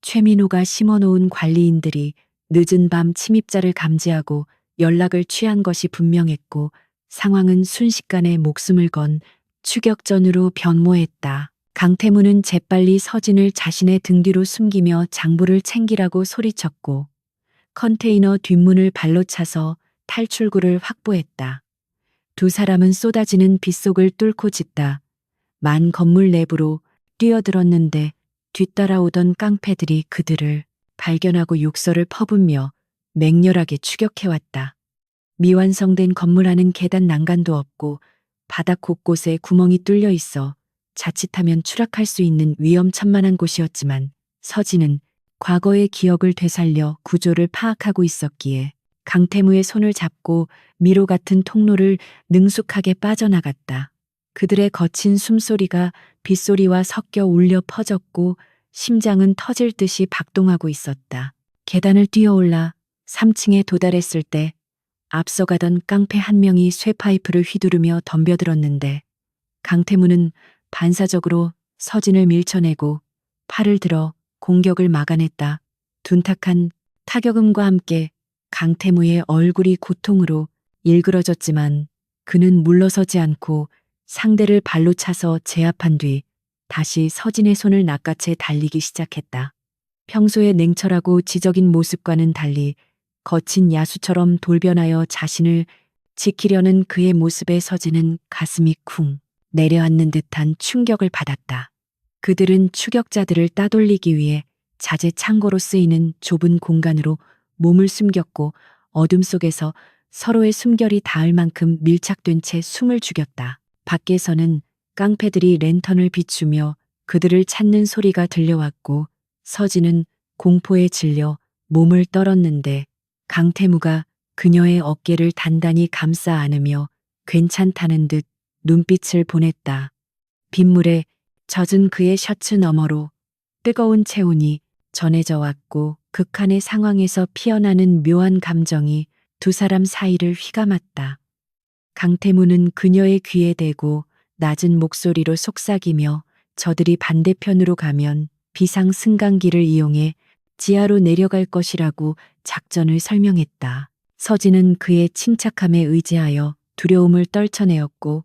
최민호가 심어놓은 관리인들이 늦은 밤 침입자를 감지하고 연락을 취한 것이 분명했고 상황은 순식간에 목숨을 건 추격전으로 변모했다. 강태무는 재빨리 서진을 자신의 등 뒤로 숨기며 장부를 챙기라고 소리쳤고 컨테이너 뒷문을 발로 차서 탈출구를 확보했다. 두 사람은 쏟아지는 빗속을 뚫고 짓다 만 건물 내부로 뛰어들었는데 뒤따라오던 깡패들이 그들을 발견하고 욕설을 퍼붓며 맹렬하게 추격해왔다. 미완성된 건물 안은 계단 난간도 없고 바닥 곳곳에 구멍이 뚫려 있어 자칫하면 추락할 수 있는 위험천만한 곳이었지만 서진은 과거의 기억을 되살려 구조를 파악하고 있었기에 강태무의 손을 잡고 미로 같은 통로를 능숙하게 빠져나갔다. 그들의 거친 숨소리가 빗소리와 섞여 울려 퍼졌고 심장은 터질 듯이 박동하고 있었다. 계단을 뛰어올라 3층에 도달했을 때 앞서가던 깡패 한 명이 쇠파이프를 휘두르며 덤벼들었는데 강태무는 반사적으로 서진을 밀쳐내고 팔을 들어 공격을 막아냈다. 둔탁한 타격음과 함께 강태무의 얼굴이 고통으로 일그러졌지만 그는 물러서지 않고 상대를 발로 차서 제압한 뒤 다시 서진의 손을 낚아채 달리기 시작했다. 평소의 냉철하고 지적인 모습과는 달리 거친 야수처럼 돌변하여 자신을 지키려는 그의 모습에 서진은 가슴이 쿵 내려앉는 듯한 충격을 받았다. 그들은 추격자들을 따돌리기 위해 자재 창고로 쓰이는 좁은 공간으로 몸을 숨겼고 어둠 속에서 서로의 숨결이 닿을 만큼 밀착된 채 숨을 죽였다. 밖에서는 깡패들이 랜턴을 비추며 그들을 찾는 소리가 들려왔고 서진은 공포에 질려 몸을 떨었는데 강태무가 그녀의 어깨를 단단히 감싸 안으며 괜찮다는 듯 눈빛을 보냈다. 빗물에 젖은 그의 셔츠 너머로 뜨거운 체온이 전해져 왔고 극한의 상황에서 피어나는 묘한 감정이 두 사람 사이를 휘감았다. 강태무는 그녀의 귀에 대고 낮은 목소리로 속삭이며 저들이 반대편으로 가면 비상승강기를 이용해 지하로 내려갈 것이라고 작전을 설명했다. 서진은 그의 침착함에 의지하여 두려움을 떨쳐내었고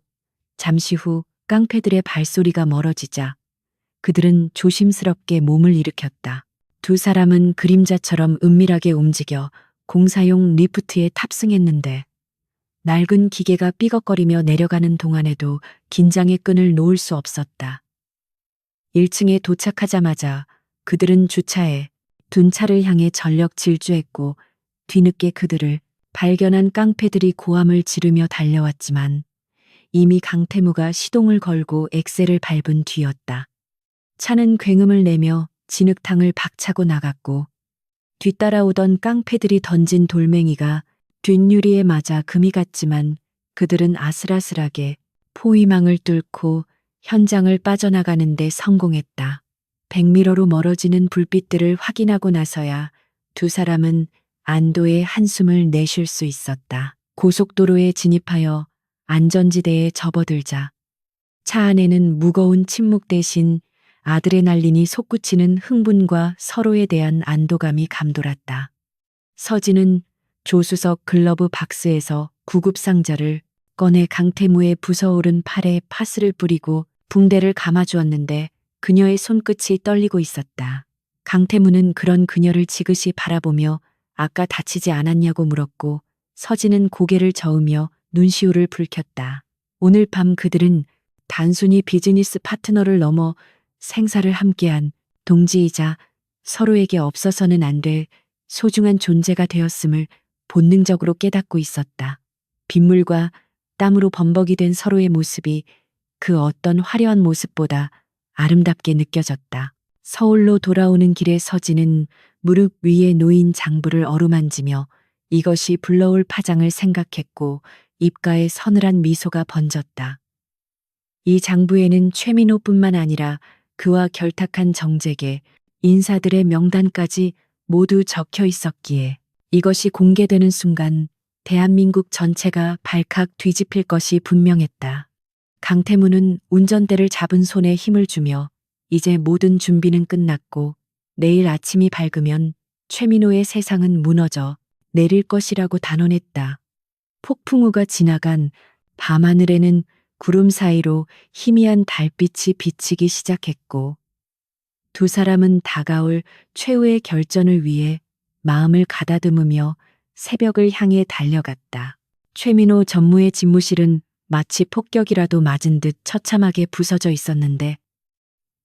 잠시 후 깡패들의 발소리가 멀어지자 그들은 조심스럽게 몸을 일으켰다. 두 사람은 그림자처럼 은밀하게 움직여 공사용 리프트에 탑승했는데 낡은 기계가 삐걱거리며 내려가는 동안에도 긴장의 끈을 놓을 수 없었다. 1층에 도착하자마자 그들은 주차해 둔 차를 향해 전력 질주했고 뒤늦게 그들을 발견한 깡패들이 고함을 지르며 달려왔지만 이미 강태무가 시동을 걸고 엑셀을 밟은 뒤였다. 차는 굉음을 내며 진흙탕을 박차고 나갔고 뒤따라오던 깡패들이 던진 돌멩이가 뒷유리에 맞아 금이 갔지만 그들은 아슬아슬하게 포위망을 뚫고 현장을 빠져나가는 데 성공했다. 100미러로 멀어지는 불빛들을 확인하고 나서야 두 사람은 안도의 한숨을 내쉴 수 있었다. 고속도로에 진입하여 안전지대에 접어들자 차 안에는 무거운 침묵 대신 아드레날린이 솟구치는 흥분과 서로에 대한 안도감이 감돌았다. 서진은 조수석 글러브 박스에서 구급상자를 꺼내 강태무의 부서오른 팔에 파스를 뿌리고 붕대를 감아주었는데 그녀의 손끝이 떨리고 있었다. 강태무는 그런 그녀를 지그시 바라보며 아까 다치지 않았냐고 물었고 서진은 고개를 저으며 눈시울을 붉혔다. 오늘 밤 그들은 단순히 비즈니스 파트너를 넘어 생사를 함께한 동지이자 서로에게 없어서는 안 될 소중한 존재가 되었음을 본능적으로 깨닫고 있었다. 빗물과 땀으로 범벅이 된 서로의 모습이 그 어떤 화려한 모습보다 아름답게 느껴졌다. 서울로 돌아오는 길에 서진은 무릎 위에 놓인 장부를 어루만지며 이것이 불러올 파장을 생각했고 입가에 서늘한 미소가 번졌다. 이 장부에는 최민호뿐만 아니라 그와 결탁한 정재계, 인사들의 명단까지 모두 적혀 있었기에 이것이 공개되는 순간 대한민국 전체가 발칵 뒤집힐 것이 분명했다. 강태무는 운전대를 잡은 손에 힘을 주며 이제 모든 준비는 끝났고 내일 아침이 밝으면 최민호의 세상은 무너져 내릴 것이라고 단언했다. 폭풍우가 지나간 밤하늘에는 구름 사이로 희미한 달빛이 비치기 시작했고 두 사람은 다가올 최후의 결전을 위해 마음을 가다듬으며 새벽을 향해 달려갔다. 최민호 전무의 집무실은 마치 폭격이라도 맞은 듯 처참하게 부서져 있었는데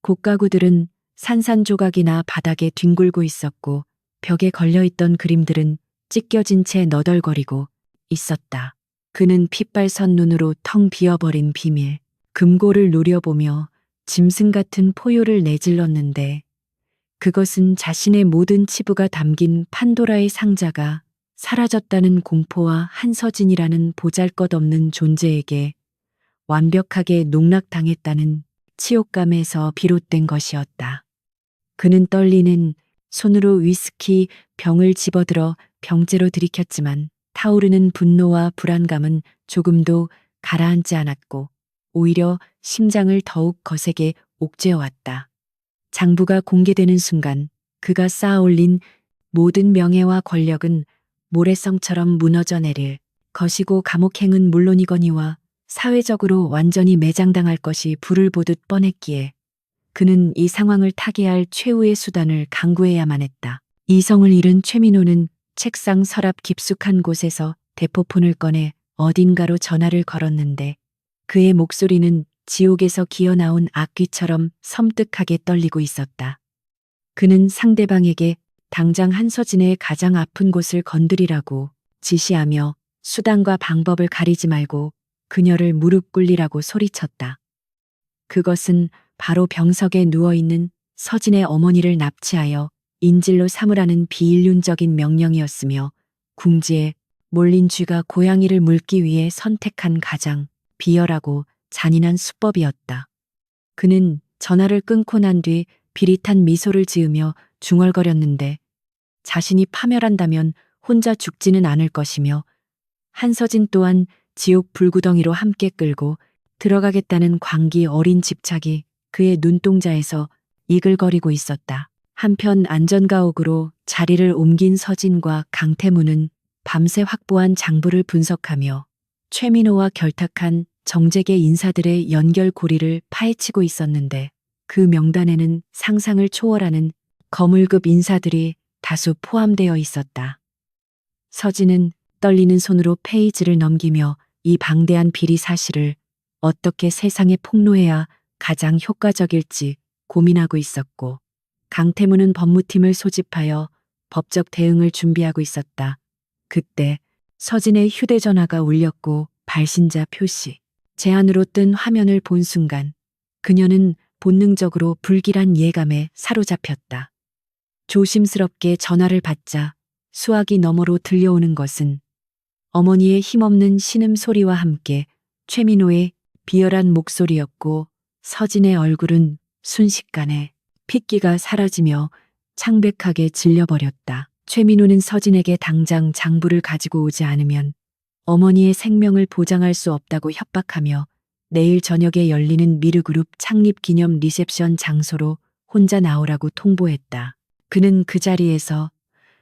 곡가구들은 산산조각이나 바닥에 뒹굴고 있었고 벽에 걸려있던 그림들은 찢겨진 채 너덜거리고 있었다. 그는 핏발선 눈으로 텅 비어버린 비밀, 금고를 노려보며 짐승 같은 포효를 내질렀는데 그것은 자신의 모든 치부가 담긴 판도라의 상자가 사라졌다는 공포와 한서진이라는 보잘것없는 존재에게 완벽하게 농락당했다는 치욕감에서 비롯된 것이었다. 그는 떨리는 손으로 위스키 병을 집어들어 병째로 들이켰지만 타오르는 분노와 불안감은 조금도 가라앉지 않았고 오히려 심장을 더욱 거세게 옥죄어왔다. 장부가 공개되는 순간 그가 쌓아올린 모든 명예와 권력은 모래성처럼 무너져 내릴 것이고 감옥행은 물론이거니와 사회적으로 완전히 매장당할 것이 불을 보듯 뻔했기에 그는 이 상황을 타개할 최후의 수단을 강구해야만 했다. 이성을 잃은 최민호는 책상 서랍 깊숙한 곳에서 대포폰을 꺼내 어딘가로 전화를 걸었는데 그의 목소리는 지옥에서 기어나온 악귀처럼 섬뜩하게 떨리고 있었다. 그는 상대방에게 당장 한서진의 가장 아픈 곳을 건드리라고 지시하며 수단과 방법을 가리지 말고 그녀를 무릎 꿇리라고 소리쳤다. 그것은 바로 병석에 누워있는 서진의 어머니를 납치하여 인질로 삼으라는 비인륜적인 명령이었으며 궁지에 몰린 쥐가 고양이를 물기 위해 선택한 가장 비열하고 잔인한 수법이었다. 그는 전화를 끊고 난 뒤 비릿한 미소를 지으며 중얼거렸는데 자신이 파멸한다면 혼자 죽지는 않을 것이며 한서진 또한 지옥 불구덩이로 함께 끌고 들어가겠다는 광기 어린 집착이 그의 눈동자에서 이글거리고 있었다. 한편 안전가옥으로 자리를 옮긴 서진과 강태무는 밤새 확보한 장부를 분석하며 최민호와 결탁한 정재계 인사들의 연결고리를 파헤치고 있었는데 그 명단에는 상상을 초월하는 거물급 인사들이 다수 포함되어 있었다. 서진은 떨리는 손으로 페이지를 넘기며 이 방대한 비리 사실을 어떻게 세상에 폭로해야 가장 효과적일지 고민하고 있었고 강태무는 법무팀을 소집하여 법적 대응을 준비하고 있었다. 그때 서진의 휴대전화가 울렸고 발신자 표시, 제안으로 뜬 화면을 본 순간 그녀는 본능적으로 불길한 예감에 사로잡혔다. 조심스럽게 전화를 받자 수화기 너머로 들려오는 것은 어머니의 힘없는 신음소리와 함께 최민호의 비열한 목소리였고 서진의 얼굴은 순식간에 핏기가 사라지며 창백하게 질려버렸다. 최민호는 서진에게 당장 장부를 가지고 오지 않으면 어머니의 생명을 보장할 수 없다고 협박하며 내일 저녁에 열리는 미르그룹 창립 기념 리셉션 장소로 혼자 나오라고 통보했다. 그는 그 자리에서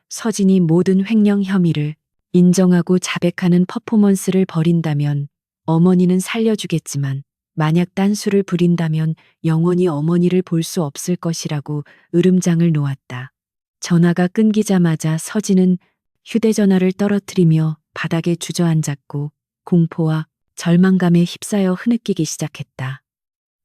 서진이 모든 횡령 혐의를 인정하고 자백하는 퍼포먼스를 벌인다면 어머니는 살려주겠지만 만약 딴수를 부린다면 영원히 어머니를 볼 수 없을 것이라고 으름장을 놓았다. 전화가 끊기자마자 서진은 휴대전화를 떨어뜨리며 바닥에 주저앉았고 공포와 절망감에 휩싸여 흐느끼기 시작했다.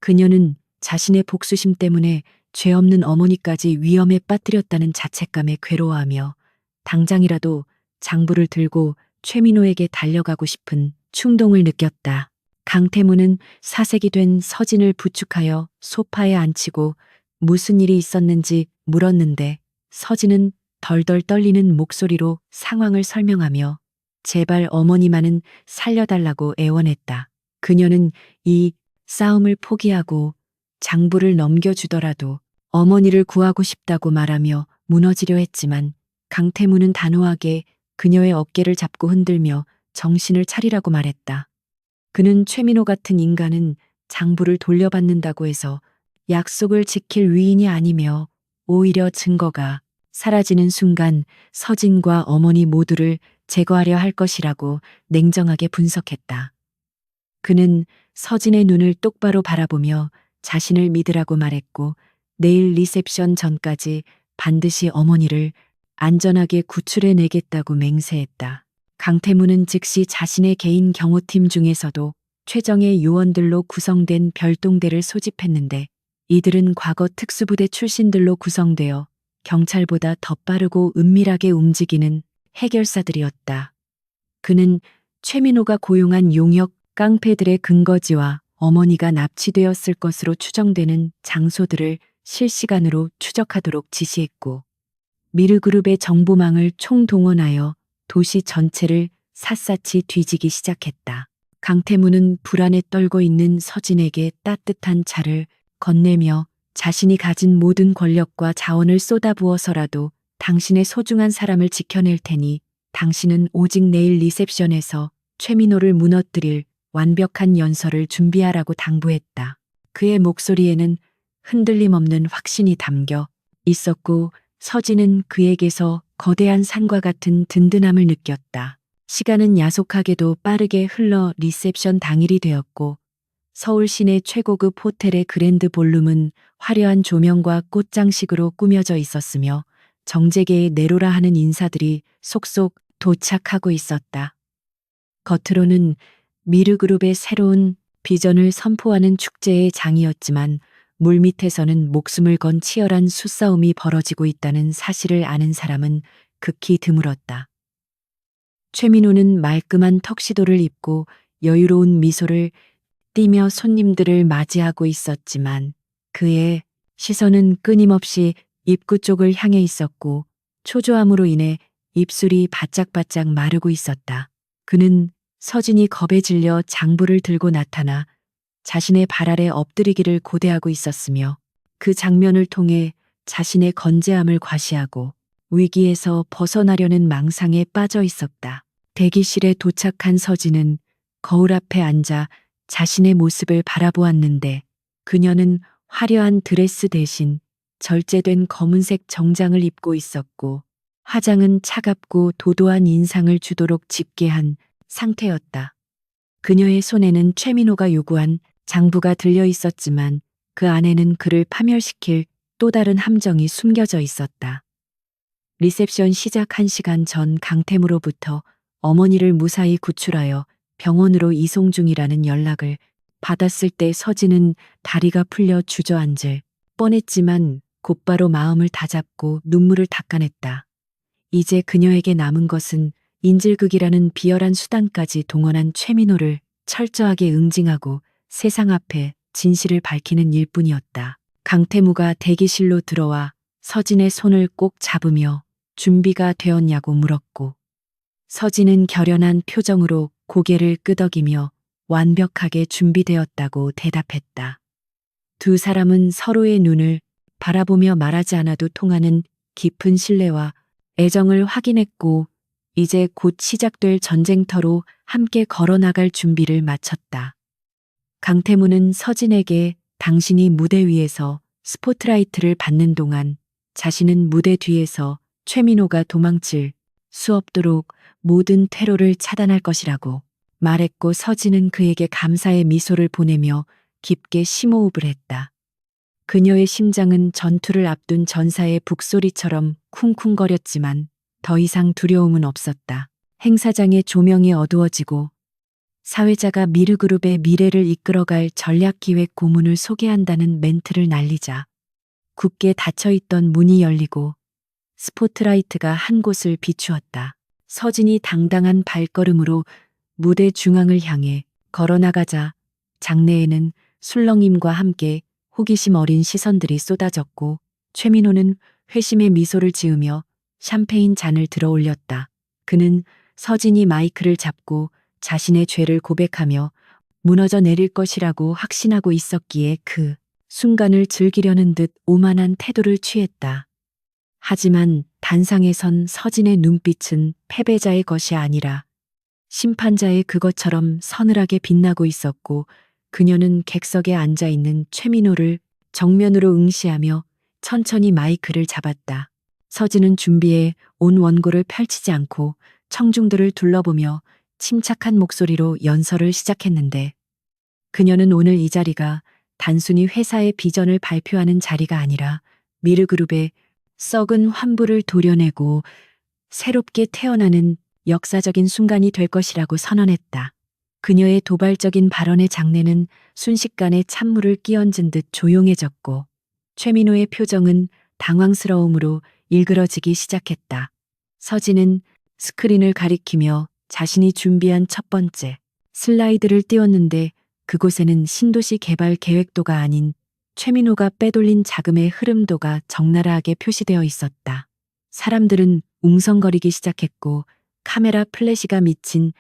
그녀는 자신의 복수심 때문에 죄 없는 어머니까지 위험에 빠뜨렸다는 자책감에 괴로워하며 당장이라도 장부를 들고 최민호에게 달려가고 싶은 충동을 느꼈다. 강태무는 사색이 된 서진을 부축하여 소파에 앉히고 무슨 일이 있었는지 물었는데 서진은 덜덜 떨리는 목소리로 상황을 설명하며 제발 어머니만은 살려달라고 애원했다. 그녀는 이 싸움을 포기하고 장부를 넘겨주더라도 어머니를 구하고 싶다고 말하며 무너지려 했지만 강태무는 단호하게 그녀의 어깨를 잡고 흔들며 정신을 차리라고 말했다. 그는 최민호 같은 인간은 장부를 돌려받는다고 해서 약속을 지킬 위인이 아니며 오히려 증거가 사라지는 순간 서진과 어머니 모두를 제거하려 할 것이라고 냉정하게 분석했다. 그는 서진의 눈을 똑바로 바라보며 자신을 믿으라고 말했고 내일 리셉션 전까지 반드시 어머니를 안전하게 구출해 내겠다고 맹세했다. 강태무는 즉시 자신의 개인 경호팀 중에서도 최정예 요원들로 구성된 별동대를 소집했는데 이들은 과거 특수부대 출신들로 구성되어 경찰보다 더 빠르고 은밀하게 움직이는 해결사들이었다. 그는 최민호가 고용한 용역 깡패들의 근거지와 어머니가 납치되었을 것으로 추정되는 장소들을 실시간으로 추적하도록 지시했고 미르그룹의 정보망을 총동원하여 도시 전체를 샅샅이 뒤지기 시작했다. 강태무는 불안에 떨고 있는 서진에게 따뜻한 차를 건네며 자신이 가진 모든 권력과 자원을 쏟아부어서라도 당신의 소중한 사람을 지켜낼 테니 당신은 오직 내일 리셉션에서 최민호를 무너뜨릴 완벽한 연설을 준비하라고 당부했다. 그의 목소리에는 흔들림 없는 확신이 담겨 있었고 서진은 그에게서 거대한 산과 같은 든든함을 느꼈다. 시간은 야속하게도 빠르게 흘러 리셉션 당일이 되었고 서울 시내 최고급 호텔의 그랜드 볼룸은 화려한 조명과 꽃장식으로 꾸며져 있었으며 정재계의 내로라 하는 인사들이 속속 도착하고 있었다. 겉으로는 미르그룹의 새로운 비전을 선포하는 축제의 장이었지만 물밑에서는 목숨을 건 치열한 수싸움이 벌어지고 있다는 사실을 아는 사람은 극히 드물었다. 최민호는 말끔한 턱시도를 입고 여유로운 미소를 띠며 손님들을 맞이하고 있었지만 그의 시선은 끊임없이 입구 쪽을 향해 있었고 초조함으로 인해 입술이 바짝바짝 마르고 있었다. 그는 서진이 겁에 질려 장부를 들고 나타나 자신의 발 아래 엎드리기를 고대하고 있었으며 그 장면을 통해 자신의 건재함을 과시하고 위기에서 벗어나려는 망상에 빠져 있었다. 대기실에 도착한 서진은 거울 앞에 앉아 자신의 모습을 바라보았는데 그녀는 화려한 드레스 대신 절제된 검은색 정장을 입고 있었고 화장은 차갑고 도도한 인상을 주도록 집게한 상태였다. 그녀의 손에는 최민호가 요구한 장부가 들려 있었지만 그 안에는 그를 파멸시킬 또 다른 함정이 숨겨져 있었다. 리셉션 시작 1시간 전 강태무로부터 어머니를 무사히 구출하여 병원으로 이송 중이라는 연락을 받았을 때 서진은 다리가 풀려 주저앉을 뻔했지만 곧바로 마음을 다잡고 눈물을 닦아냈다. 이제 그녀에게 남은 것은 인질극이라는 비열한 수단까지 동원한 최민호를 철저하게 응징하고 세상 앞에 진실을 밝히는 일뿐이었다. 강태무가 대기실로 들어와 서진의 손을 꼭 잡으며 준비가 되었냐고 물었고 서진은 결연한 표정으로 고개를 끄덕이며 완벽하게 준비되었다고 대답했다. 두 사람은 서로의 눈을 바라보며 말하지 않아도 통하는 깊은 신뢰와 애정을 확인했고 이제 곧 시작될 전쟁터로 함께 걸어나갈 준비를 마쳤다. 강태무는 서진에게 당신이 무대 위에서 스포트라이트를 받는 동안 자신은 무대 뒤에서 최민호가 도망칠 수 없도록 모든 퇴로를 차단할 것이라고 말했고 서진은 그에게 감사의 미소를 보내며 깊게 심호흡을 했다. 그녀의 심장은 전투를 앞둔 전사의 북소리처럼 쿵쿵거렸지만 더 이상 두려움은 없었다. 행사장의 조명이 어두워지고 사회자가 미르그룹의 미래를 이끌어갈 전략기획 고문을 소개한다는 멘트를 날리자 굳게 닫혀있던 문이 열리고 스포트라이트가 한 곳을 비추었다. 서진이 당당한 발걸음으로 무대 중앙을 향해 걸어나가자 장내에는 술렁임과 함께 호기심 어린 시선들이 쏟아졌고 최민호는 회심의 미소를 지으며 샴페인 잔을 들어 올렸다. 그는 서진이 마이크를 잡고 자신의 죄를 고백하며 무너져 내릴 것이라고 확신하고 있었기에 그 순간을 즐기려는 듯 오만한 태도를 취했다. 하지만 단상에 선 서진의 눈빛은 패배자의 것이 아니라 심판자의 그것처럼 서늘하게 빛나고 있었고 그녀는 객석에 앉아 있는 최민호를 정면으로 응시하며 천천히 마이크를 잡았다. 서진은 준비해 온 원고를 펼치지 않고 청중들을 둘러보며 침착한 목소리로 연설을 시작했는데 그녀는 오늘 이 자리가 단순히 회사의 비전을 발표하는 자리가 아니라 미르그룹의 썩은 환부를 도려내고 새롭게 태어나는 역사적인 순간이 될 것이라고 선언했다. 그녀의 도발적인 발언의 장내는 순식간에 찬물을 끼얹은 듯 조용해졌고 최민호의 표정은 당황스러움으로 일그러지기 시작했다. 서진은 스크린을 가리키며 자신이 준비한 첫 번째 슬라이드를 띄웠는데 그곳에는 신도시 개발 계획도가 아닌 최민호가 빼돌린 자금의 흐름도가 적나라하게 표시되어 있었다. 사람들은 웅성거리기 시작했고 카메라 플래시가 미친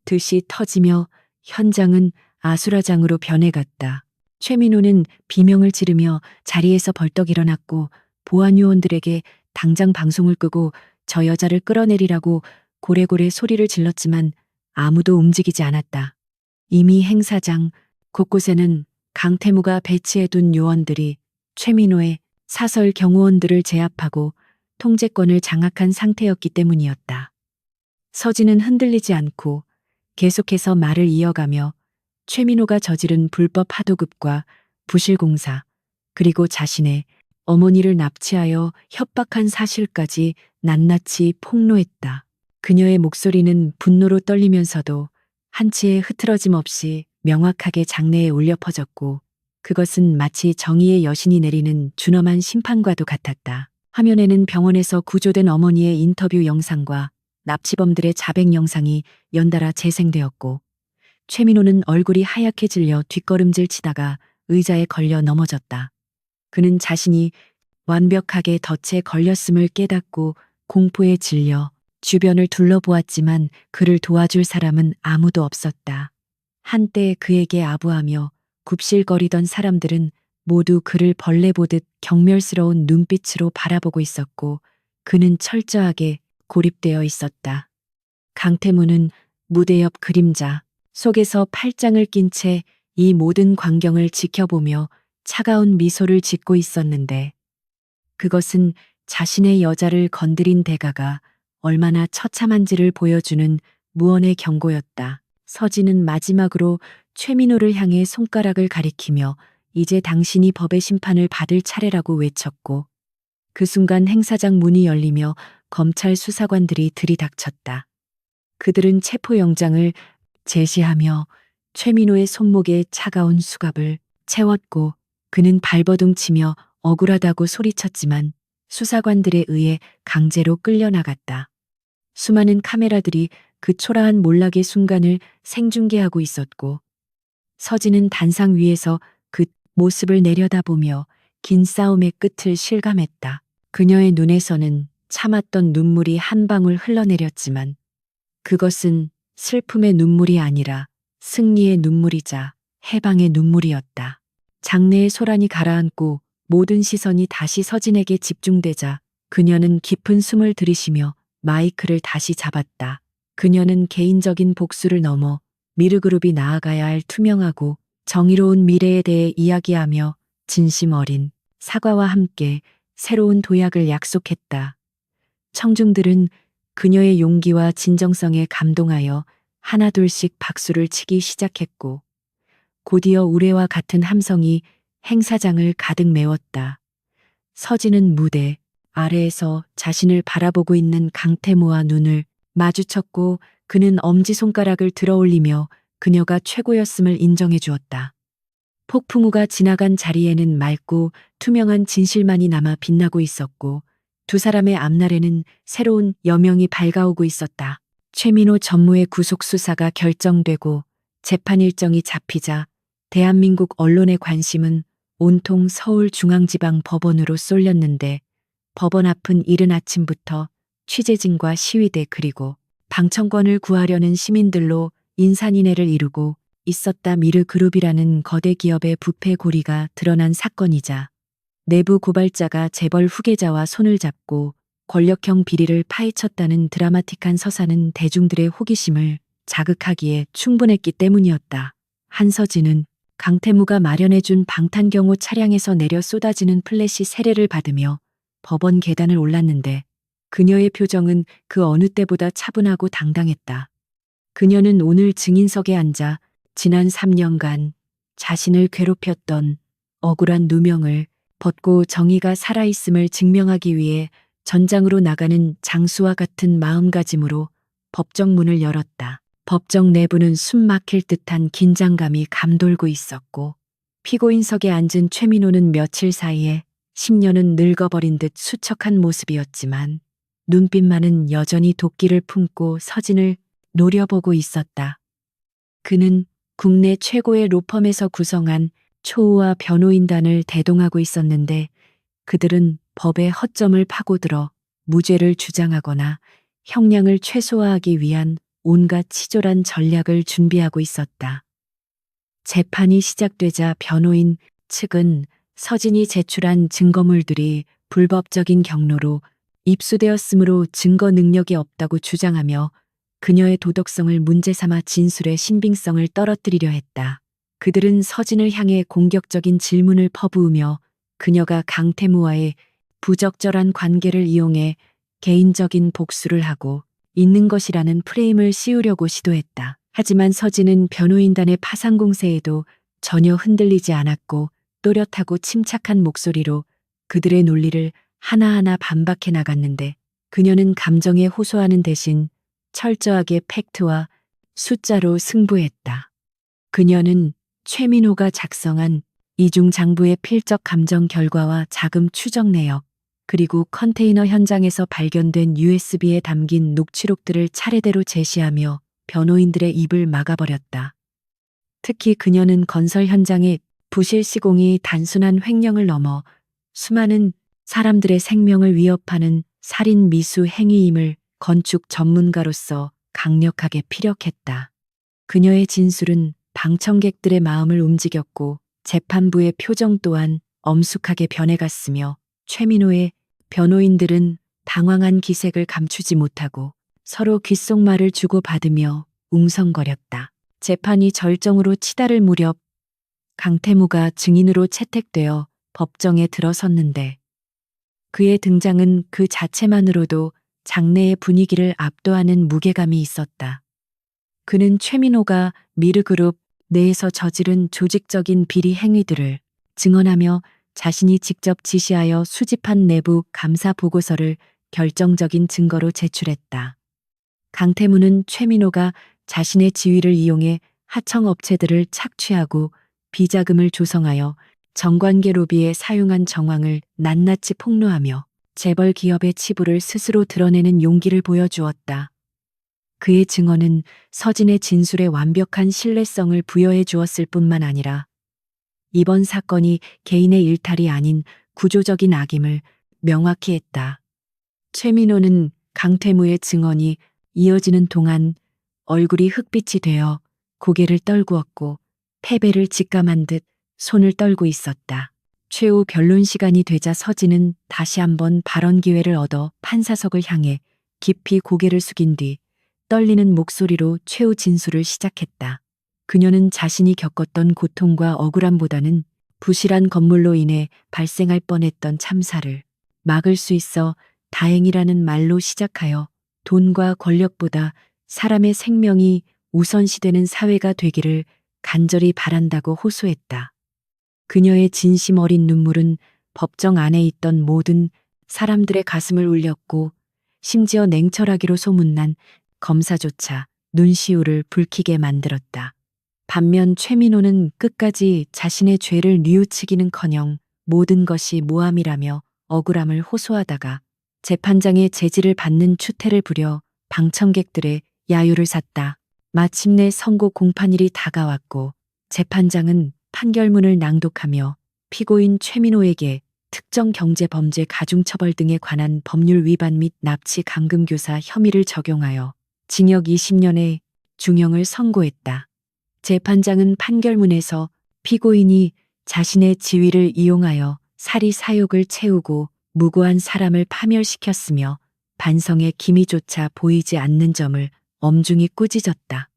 듯이 터지며 현장은 아수라장으로 변해갔다. 최민호는 비명을 지르며 자리에서 벌떡 일어났고 보안 요원들에게 당장 방송을 끄고 저 여자를 끌어내리라고 고래고래 소리를 질렀지만 아무도 움직이지 않았다. 이미 행사장 곳곳에는 강태무가 배치해둔 요원들이 최민호의 사설 경호원들을 제압하고 통제권을 장악한 상태였기 때문이었다. 서진은 흔들리지 않고 계속해서 말을 이어가며 최민호가 저지른 불법 하도급과 부실공사 그리고 자신의 어머니를 납치하여 협박한 사실까지 낱낱이 폭로했다. 그녀의 목소리는 분노로 떨리면서도 한치의 흐트러짐 없이 명확하게 장내에 울려 퍼졌고 그것은 마치 정의의 여신이 내리는 준엄한 심판과도 같았다. 화면에는 병원에서 구조된 어머니의 인터뷰 영상과 납치범들의 자백 영상이 연달아 재생되었고 최민호는 얼굴이 하얗게 질려 뒷걸음질 치다가 의자에 걸려 넘어졌다. 그는 자신이 완벽하게 덫에 걸렸음을 깨닫고 공포에 질려 주변을 둘러보았지만 그를 도와줄 사람은 아무도 없었다. 한때 그에게 아부하며 굽실거리던 사람들은 모두 그를 벌레 보듯 경멸스러운 눈빛으로 바라보고 있었고 그는 철저하게 고립되어 있었다. 강태무는 무대 옆 그림자 속에서 팔짱을 낀 채 이 모든 광경을 지켜보며 차가운 미소를 짓고 있었는데 그것은 자신의 여자를 건드린 대가가 얼마나 처참한지를 보여주는 무언의 경고였다. 서진은 마지막으로 최민호를 향해 손가락을 가리키며 이제 당신이 법의 심판을 받을 차례라고 외쳤고 그 순간 행사장 문이 열리며 검찰 수사관들이 들이닥쳤다. 그들은 체포영장을 제시하며 최민호의 손목에 차가운 수갑을 채웠고 그는 발버둥치며 억울하다고 소리쳤지만 수사관들에 의해 강제로 끌려나갔다. 수많은 카메라들이 그 초라한 몰락의 순간을 생중계하고 있었고 서진은 단상 위에서 그 모습을 내려다보며 긴 싸움의 끝을 실감했다. 그녀의 눈에서는 참았던 눈물이 한 방울 흘러내렸지만 그것은 슬픔의 눈물이 아니라 승리의 눈물이자 해방의 눈물이었다. 장내의 소란이 가라앉고 모든 시선이 다시 서진에게 집중되자 그녀는 깊은 숨을 들이쉬며 마이크를 다시 잡았다. 그녀는 개인적인 복수를 넘어 미르그룹이 나아가야 할 투명하고 정의로운 미래에 대해 이야기하며 진심 어린 사과와 함께 새로운 도약을 약속했다. 청중들은 그녀의 용기와 진정성에 감동하여 하나둘씩 박수를 치기 시작했고 곧이어 우레와 같은 함성이 행사장을 가득 메웠다. 서진은 무대 아래에서 자신을 바라보고 있는 강태무와 눈을 마주쳤고 그는 엄지손가락을 들어 올리며 그녀가 최고였음을 인정해 주었다. 폭풍우가 지나간 자리에는 맑고 투명한 진실만이 남아 빛나고 있었고 두 사람의 앞날에는 새로운 여명이 밝아오고 있었다. 최민호 전무의 구속 수사가 결정되고 재판 일정이 잡히자 대한민국 언론의 관심은 온통 서울중앙지방법원으로 쏠렸는데 법원 앞은 이른 아침부터 취재진과 시위대 그리고 방청권을 구하려는 시민들로 인산인해를 이루고 있었다. 미르그룹이라는 거대 기업의 부패 고리가 드러난 사건이자 내부 고발자가 재벌 후계자와 손을 잡고 권력형 비리를 파헤쳤다는 드라마틱한 서사는 대중들의 호기심을 자극하기에 충분했기 때문이었다. 한서진은 강태무가 마련해준 방탄경호 차량에서 내려 쏟아지는 플래시 세례를 받으며 법원 계단을 올랐는데 그녀의 표정은 그 어느 때보다 차분하고 당당했다. 그녀는 오늘 증인석에 앉아 지난 3년간 자신을 괴롭혔던 억울한 누명을 벗고 정의가 살아있음을 증명하기 위해 전장으로 나가는 장수와 같은 마음가짐으로 법정 문을 열었다. 법정 내부는 숨 막힐 듯한 긴장감이 감돌고 있었고 피고인석에 앉은 최민호는 며칠 사이에 10년은 늙어버린 듯 수척한 모습이었지만 눈빛만은 여전히 도끼를 품고 서진을 노려보고 있었다. 그는 국내 최고의 로펌에서 구성한 초우와 변호인단을 대동하고 있었는데 그들은 법의 허점을 파고들어 무죄를 주장하거나 형량을 최소화하기 위한 온갖 치졸한 전략을 준비하고 있었다. 재판이 시작되자 변호인 측은 서진이 제출한 증거물들이 불법적인 경로로 입수되었으므로 증거 능력이 없다고 주장하며 그녀의 도덕성을 문제 삼아 진술의 신빙성을 떨어뜨리려 했다. 그들은 서진을 향해 공격적인 질문을 퍼부으며 그녀가 강태무와의 부적절한 관계를 이용해 개인적인 복수를 하고 있는 것이라는 프레임을 씌우려고 시도했다. 하지만 서진은 변호인단의 파상 공세에도 전혀 흔들리지 않았고 또렷하고 침착한 목소리로 그들의 논리를 하나하나 반박해 나갔는데 그녀는 감정에 호소하는 대신 철저하게 팩트와 숫자로 승부했다. 그녀는 최민호가 작성한 이중 장부의 필적 감정 결과와 자금 추적 내역, 그리고 컨테이너 현장에서 발견된 USB에 담긴 녹취록들을 차례대로 제시하며 변호인들의 입을 막아버렸다. 특히 그녀는 건설 현장의 부실 시공이 단순한 횡령을 넘어 수많은 사람들의 생명을 위협하는 살인 미수 행위임을 건축 전문가로서 강력하게 피력했다. 그녀의 진술은 방청객들의 마음을 움직였고 재판부의 표정 또한 엄숙하게 변해갔으며 최민호의 변호인들은 당황한 기색을 감추지 못하고 서로 귓속말을 주고받으며 웅성거렸다. 재판이 절정으로 치달을 무렵 강태무가 증인으로 채택되어 법정에 들어섰는데 그의 등장은 그 자체만으로도 장내의 분위기를 압도하는 무게감이 있었다. 그는 최민호가 미르그룹 내에서 저지른 조직적인 비리 행위들을 증언하며 자신이 직접 지시하여 수집한 내부 감사 보고서를 결정적인 증거로 제출했다. 강태무는 최민호가 자신의 지위를 이용해 하청업체들을 착취하고 비자금을 조성하여 정관계 로비에 사용한 정황을 낱낱이 폭로하며 재벌 기업의 치부를 스스로 드러내는 용기를 보여주었다. 그의 증언은 서진의 진술에 완벽한 신뢰성을 부여해 주었을 뿐만 아니라 이번 사건이 개인의 일탈이 아닌 구조적인 악임을 명확히 했다. 최민호는 강태무의 증언이 이어지는 동안 얼굴이 흑빛이 되어 고개를 떨구었고 패배를 직감한 듯 손을 떨고 있었다. 최후 변론 시간이 되자 서진은 다시 한번 발언 기회를 얻어 판사석을 향해 깊이 고개를 숙인 뒤 떨리는 목소리로 최후 진술을 시작했다. 그녀는 자신이 겪었던 고통과 억울함보다는 부실한 건물로 인해 발생할 뻔했던 참사를 막을 수 있어 다행이라는 말로 시작하여 돈과 권력보다 사람의 생명이 우선시되는 사회가 되기를 간절히 바란다고 호소했다. 그녀의 진심 어린 눈물은 법정 안에 있던 모든 사람들의 가슴을 울렸고 심지어 냉철하기로 소문난 검사조차 눈시울을 붉히게 만들었다. 반면 최민호는 끝까지 자신의 죄를 뉘우치기는커녕 모든 것이 모함이라며 억울함을 호소하다가 재판장의 제지를 받는 추태를 부려 방청객들의 야유를 샀다. 마침내 선고 공판일이 다가왔고 재판장은 판결문을 낭독하며 피고인 최민호에게 특정 경제범죄 가중처벌 등에 관한 법률 위반 및 납치 감금교사 혐의를 적용하여 징역 20년의 중형을 선고했다. 재판장은 판결문에서 피고인이 자신의 지위를 이용하여 사리 사욕을 채우고 무고한 사람을 파멸시켰으며 반성의 기미조차 보이지 않는 점을 엄중히 꾸짖었다.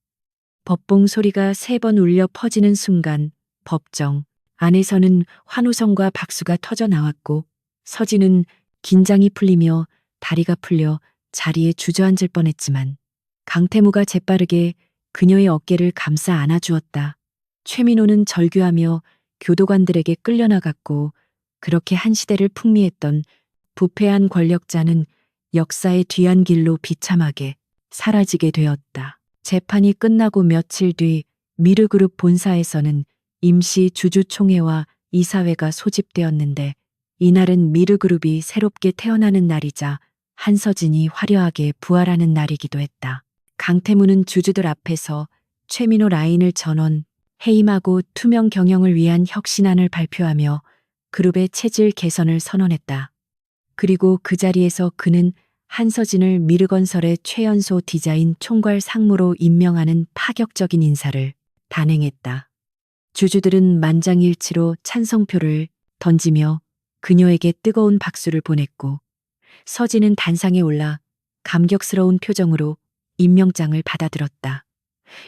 법봉 소리가 3번 울려 퍼지는 순간 법정 안에서는 환호성과 박수가 터져 나왔고 서진은 긴장이 풀리며 다리가 풀려 자리에 주저앉을 뻔했지만 강태무가 재빠르게 그녀의 어깨를 감싸 안아주었다. 최민호는 절규하며 교도관들에게 끌려나갔고 그렇게 한 시대를 풍미했던 부패한 권력자는 역사의 뒤안길로 비참하게 사라지게 되었다. 재판이 끝나고 며칠 뒤 미르그룹 본사에서는 임시 주주총회와 이사회가 소집되었는데 이날은 미르그룹이 새롭게 태어나는 날이자 한서진이 화려하게 부활하는 날이기도 했다. 강태무는 주주들 앞에서 최민호 라인을 전원 해임하고 투명 경영을 위한 혁신안을 발표하며 그룹의 체질 개선을 선언했다. 그리고 그 자리에서 그는 한서진을 미르건설의 최연소 디자인 총괄 상무로 임명하는 파격적인 인사를 단행했다. 주주들은 만장일치로 찬성표를 던지며 그녀에게 뜨거운 박수를 보냈고 서진은 단상에 올라 감격스러운 표정으로 임명장을 받아들었다.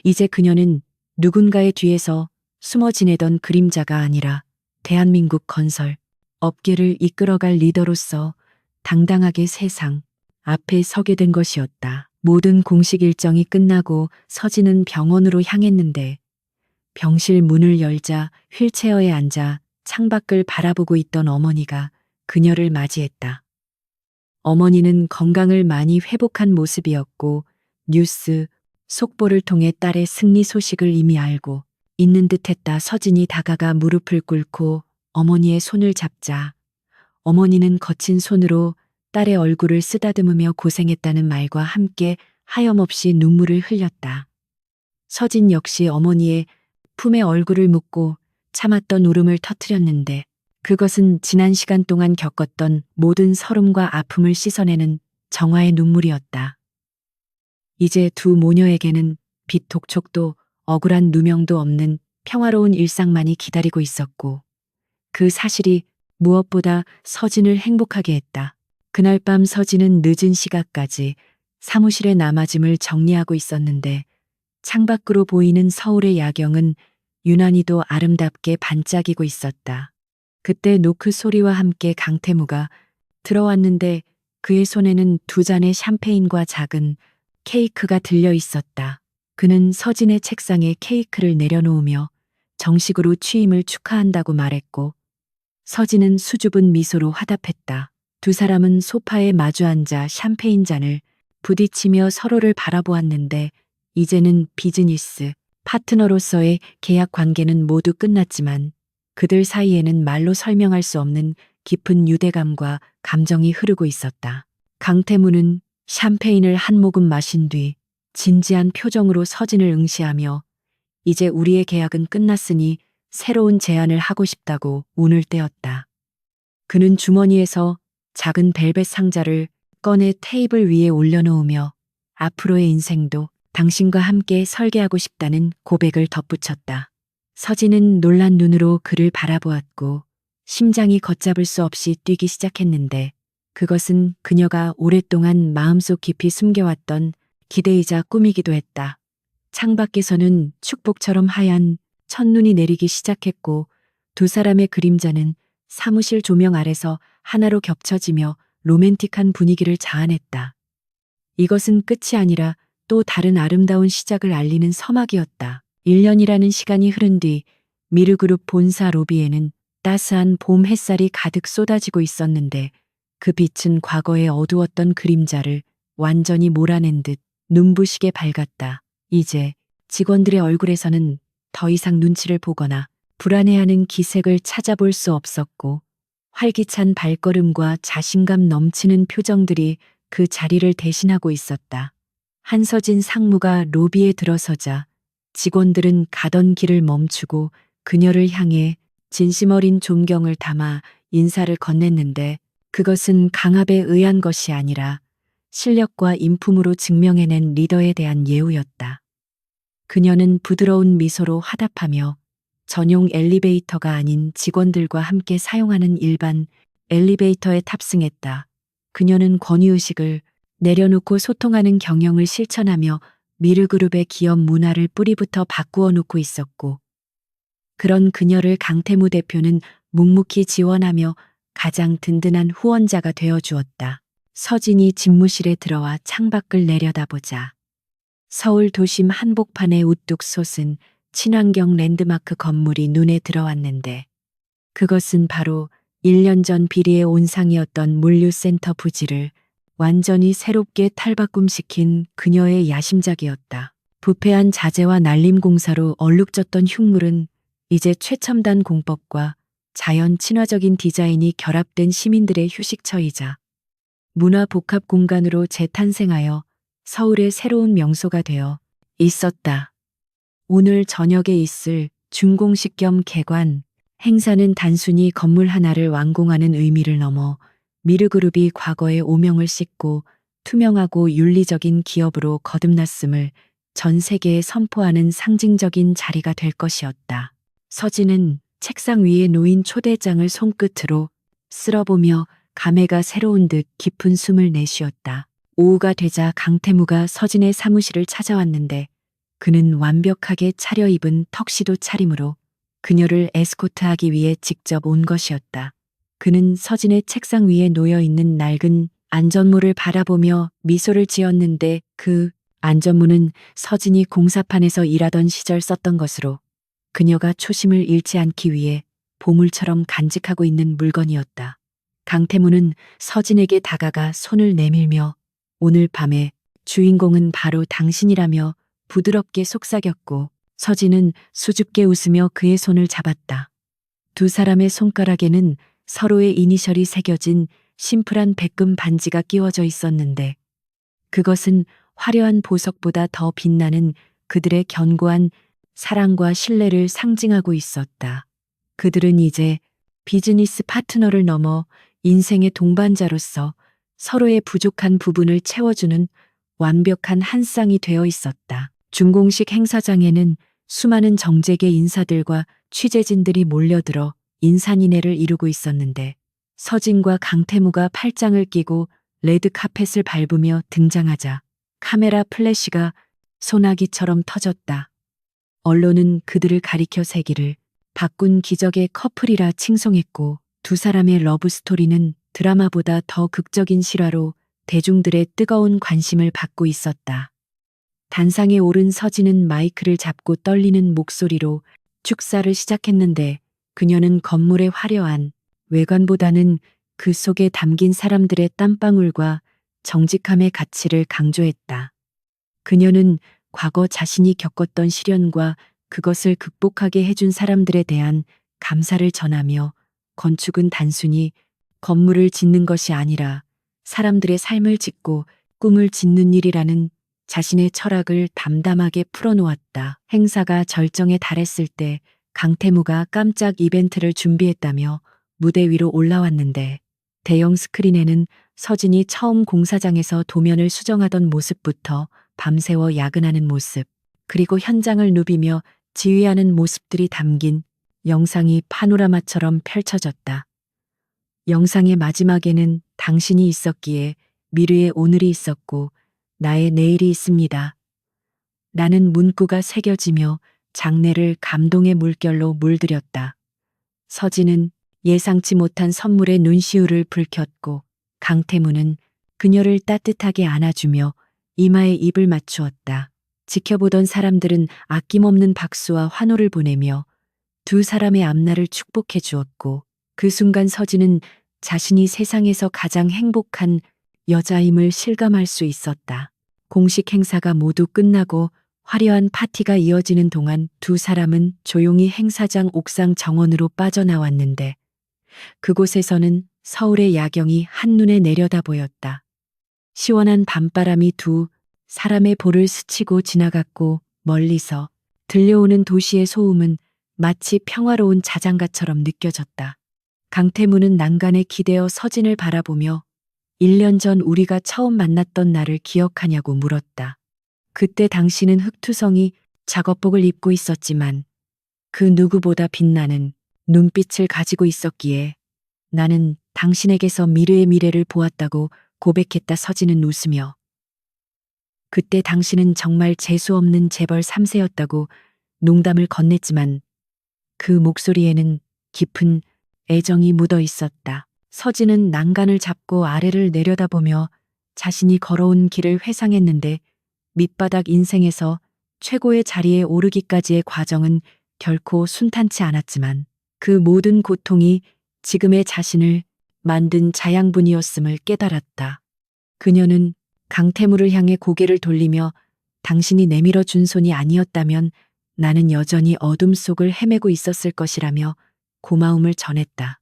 이제 그녀는 누군가의 뒤에서 숨어 지내던 그림자가 아니라 대한민국 건설 업계를 이끌어갈 리더로서 당당하게 세상 앞에 서게 된 것이었다. 모든 공식 일정이 끝나고 서진은 병원으로 향했는데 병실 문을 열자 휠체어에 앉아 창밖을 바라보고 있던 어머니가 그녀를 맞이했다. 어머니는 건강을 많이 회복한 모습이었고 뉴스 속보를 통해 딸의 승리 소식을 이미 알고 있는 듯했다. 서진이 다가가 무릎을 꿇고 어머니의 손을 잡자 어머니는 거친 손으로 딸의 얼굴을 쓰다듬으며 고생했다는 말과 함께 하염없이 눈물을 흘렸다. 서진 역시 어머니의 품에 얼굴을 묻고 참았던 울음을 터뜨렸는데 그것은 지난 시간 동안 겪었던 모든 서름과 아픔을 씻어내는 정화의 눈물이었다. 이제 두 모녀에게는 빛 독촉도 억울한 누명도 없는 평화로운 일상만이 기다리고 있었고 그 사실이 무엇보다 서진을 행복하게 했다. 그날 밤 서진은 늦은 시각까지 사무실의 남아짐을 정리하고 있었는데 창밖으로 보이는 서울의 야경은 유난히도 아름답게 반짝이고 있었다. 그때 노크 소리와 함께 강태무가 들어왔는데 그의 손에는 2잔의 샴페인과 작은 케이크가 들려 있었다. 그는 서진의 책상에 케이크를 내려놓으며 정식으로 취임을 축하한다고 말했고 서진은 수줍은 미소로 화답했다. 두 사람은 소파에 마주 앉아 샴페인 잔을 부딪히며 서로를 바라보았는데 이제는 비즈니스 파트너로서의 계약 관계는 모두 끝났지만 그들 사이에는 말로 설명할 수 없는 깊은 유대감과 감정이 흐르고 있었다. 강태무는 샴페인을 한 모금 마신 뒤 진지한 표정으로 서진을 응시하며 이제 우리의 계약은 끝났으니 새로운 제안을 하고 싶다고 운을 떼었다. 그는 주머니에서 작은 벨벳 상자를 꺼내 테이블 위에 올려놓으며 앞으로의 인생도 당신과 함께 설계하고 싶다는 고백을 덧붙였다. 서진은 놀란 눈으로 그를 바라보았고 심장이 걷잡을 수 없이 뛰기 시작했는데 그것은 그녀가 오랫동안 마음속 깊이 숨겨왔던 기대이자 꿈이기도 했다. 창밖에서는 축복처럼 하얀 첫눈이 내리기 시작했고 두 사람의 그림자는 사무실 조명 아래서 하나로 겹쳐지며 로맨틱한 분위기를 자아냈다. 이것은 끝이 아니라 또 다른 아름다운 시작을 알리는 서막이었다. 1년이라는 시간이 흐른 뒤 미르그룹 본사 로비에는 따스한 봄 햇살이 가득 쏟아지고 있었는데 그 빛은 과거의 어두웠던 그림자를 완전히 몰아낸 듯 눈부시게 밝았다. 이제 직원들의 얼굴에서는 더 이상 눈치를 보거나 불안해하는 기색을 찾아볼 수 없었고 활기찬 발걸음과 자신감 넘치는 표정들이 그 자리를 대신하고 있었다. 한서진 상무가 로비에 들어서자 직원들은 가던 길을 멈추고 그녀를 향해 진심 어린 존경을 담아 인사를 건넸는데 그것은 강압에 의한 것이 아니라 실력과 인품으로 증명해낸 리더에 대한 예우였다. 그녀는 부드러운 미소로 화답하며 전용 엘리베이터가 아닌 직원들과 함께 사용하는 일반 엘리베이터에 탑승했다. 그녀는 권위의식을 내려놓고 소통하는 경영을 실천하며 미르그룹의 기업 문화를 뿌리부터 바꾸어 놓고 있었고 그런 그녀를 강태무 대표는 묵묵히 지원하며 가장 든든한 후원자가 되어 주었다. 서진이 집무실에 들어와 창밖을 내려다보자 서울 도심 한복판에 우뚝 솟은 친환경 랜드마크 건물이 눈에 들어왔는데 그것은 바로 1년 전 비리의 온상이었던 물류센터 부지를 완전히 새롭게 탈바꿈시킨 그녀의 야심작이었다. 부패한 자재와 난림공사로 얼룩졌던 흉물은 이제 최첨단 공법과 자연 친화적인 디자인이 결합된 시민들의 휴식처이자 문화 복합 공간으로 재탄생하여 서울의 새로운 명소가 되어 있었다. 오늘 저녁에 있을 준공식 겸 개관 행사는 단순히 건물 하나를 완공하는 의미를 넘어 미르그룹이 과거의 오명을 씻고 투명하고 윤리적인 기업으로 거듭났음을 전 세계에 선포하는 상징적인 자리가 될 것이었다. 서진은 책상 위에 놓인 초대장을 손끝으로 쓸어보며 감회가 새로운 듯 깊은 숨을 내쉬었다. 오후가 되자 강태무가 서진의 사무실을 찾아왔는데 그는 완벽하게 차려입은 턱시도 차림으로 그녀를 에스코트하기 위해 직접 온 것이었다. 그는 서진의 책상 위에 놓여 있는 낡은 안전모를 바라보며 미소를 지었는데 그 안전모는 서진이 공사판에서 일하던 시절 썼던 것으로 그녀가 초심을 잃지 않기 위해 보물처럼 간직하고 있는 물건이었다. 강태무는 서진에게 다가가 손을 내밀며 오늘 밤에 주인공은 바로 당신이라며 부드럽게 속삭였고 서진은 수줍게 웃으며 그의 손을 잡았다. 두 사람의 손가락에는 서로의 이니셜이 새겨진 심플한 백금 반지가 끼워져 있었는데 그것은 화려한 보석보다 더 빛나는 그들의 견고한 사랑과 신뢰를 상징하고 있었다. 그들은 이제 비즈니스 파트너를 넘어 인생의 동반자로서 서로의 부족한 부분을 채워주는 완벽한 한 쌍이 되어 있었다. 준공식 행사장에는 수많은 정재계 인사들과 취재진들이 몰려들어 인산인해를 이루고 있었는데 서진과 강태무가 팔짱을 끼고 레드카펫을 밟으며 등장하자 카메라 플래시가 소나기처럼 터졌다. 언론은 그들을 가리켜 세기를 바꾼 기적의 커플이라 칭송했고 두 사람의 러브스토리는 드라마보다 더 극적인 실화로 대중들의 뜨거운 관심을 받고 있었다. 단상에 오른 서진은 마이크를 잡고 떨리는 목소리로 축사를 시작했는데 그녀는 건물의 화려한 외관보다는 그 속에 담긴 사람들의 땀방울과 정직함의 가치를 강조했다. 그녀는 과거 자신이 겪었던 시련과 그것을 극복하게 해준 사람들에 대한 감사를 전하며 건축은 단순히 건물을 짓는 것이 아니라 사람들의 삶을 짓고 꿈을 짓는 일이라는 자신의 철학을 담담하게 풀어놓았다. 행사가 절정에 달했을 때 강태무가 깜짝 이벤트를 준비했다며 무대 위로 올라왔는데 대형 스크린에는 서진이 처음 공사장에서 도면을 수정하던 모습부터 밤새워 야근하는 모습, 그리고 현장을 누비며 지휘하는 모습들이 담긴 영상이 파노라마처럼 펼쳐졌다. 영상의 마지막에는 당신이 있었기에 미르의 오늘이 있었고 나의 내일이 있습니다. 라는 문구가 새겨지며 장례를 감동의 물결로 물들였다. 서진은 예상치 못한 선물에 눈시울을 붉혔고 강태무는 그녀를 따뜻하게 안아주며 이마에 입을 맞추었다. 지켜보던 사람들은 아낌없는 박수와 환호를 보내며 두 사람의 앞날을 축복해 주었고, 그 순간 서진은 자신이 세상에서 가장 행복한 여자임을 실감할 수 있었다. 공식 행사가 모두 끝나고 화려한 파티가 이어지는 동안 두 사람은 조용히 행사장 옥상 정원으로 빠져나왔는데, 그곳에서는 서울의 야경이 한눈에 내려다 보였다. 시원한 밤바람이 두 사람의 볼을 스치고 지나갔고, 멀리서 들려오는 도시의 소음은 마치 평화로운 자장가처럼 느껴졌다. 강태무는 난간에 기대어 서진을 바라보며 1년 전 우리가 처음 만났던 날을 기억하냐고 물었다. 그때 당신은 흑투성이 작업복을 입고 있었지만 그 누구보다 빛나는 눈빛을 가지고 있었기에 나는 당신에게서 미래의 미래를 보았다고 고백했다. 서진은 웃으며 그때 당신은 정말 재수없는 재벌 3세였다고 농담을 건넸지만 그 목소리에는 깊은 애정이 묻어 있었다. 서진은 난간을 잡고 아래를 내려다보며 자신이 걸어온 길을 회상했는데, 밑바닥 인생에서 최고의 자리에 오르기까지의 과정은 결코 순탄치 않았지만 그 모든 고통이 지금의 자신을 만든 자양분이었음을 깨달았다. 그녀는 강태무를 향해 고개를 돌리며 당신이 내밀어 준 손이 아니었다면 나는 여전히 어둠 속을 헤매고 있었을 것이라며 고마움을 전했다.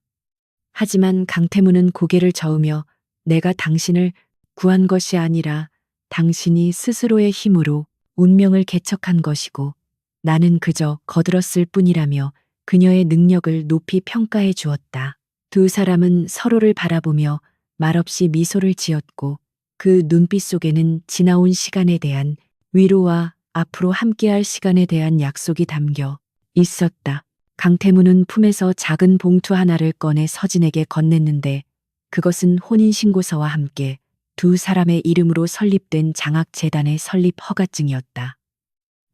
하지만 강태무는 고개를 저으며 내가 당신을 구한 것이 아니라 당신이 스스로의 힘으로 운명을 개척한 것이고 나는 그저 거들었을 뿐이라며 그녀의 능력을 높이 평가해 주었다. 두 사람은 서로를 바라보며 말없이 미소를 지었고, 그 눈빛 속에는 지나온 시간에 대한 위로와 앞으로 함께할 시간에 대한 약속이 담겨 있었다. 강태무는 품에서 작은 봉투 하나를 꺼내 서진에게 건넸는데, 그것은 혼인신고서와 함께 두 사람의 이름으로 설립된 장학재단의 설립 허가증이었다.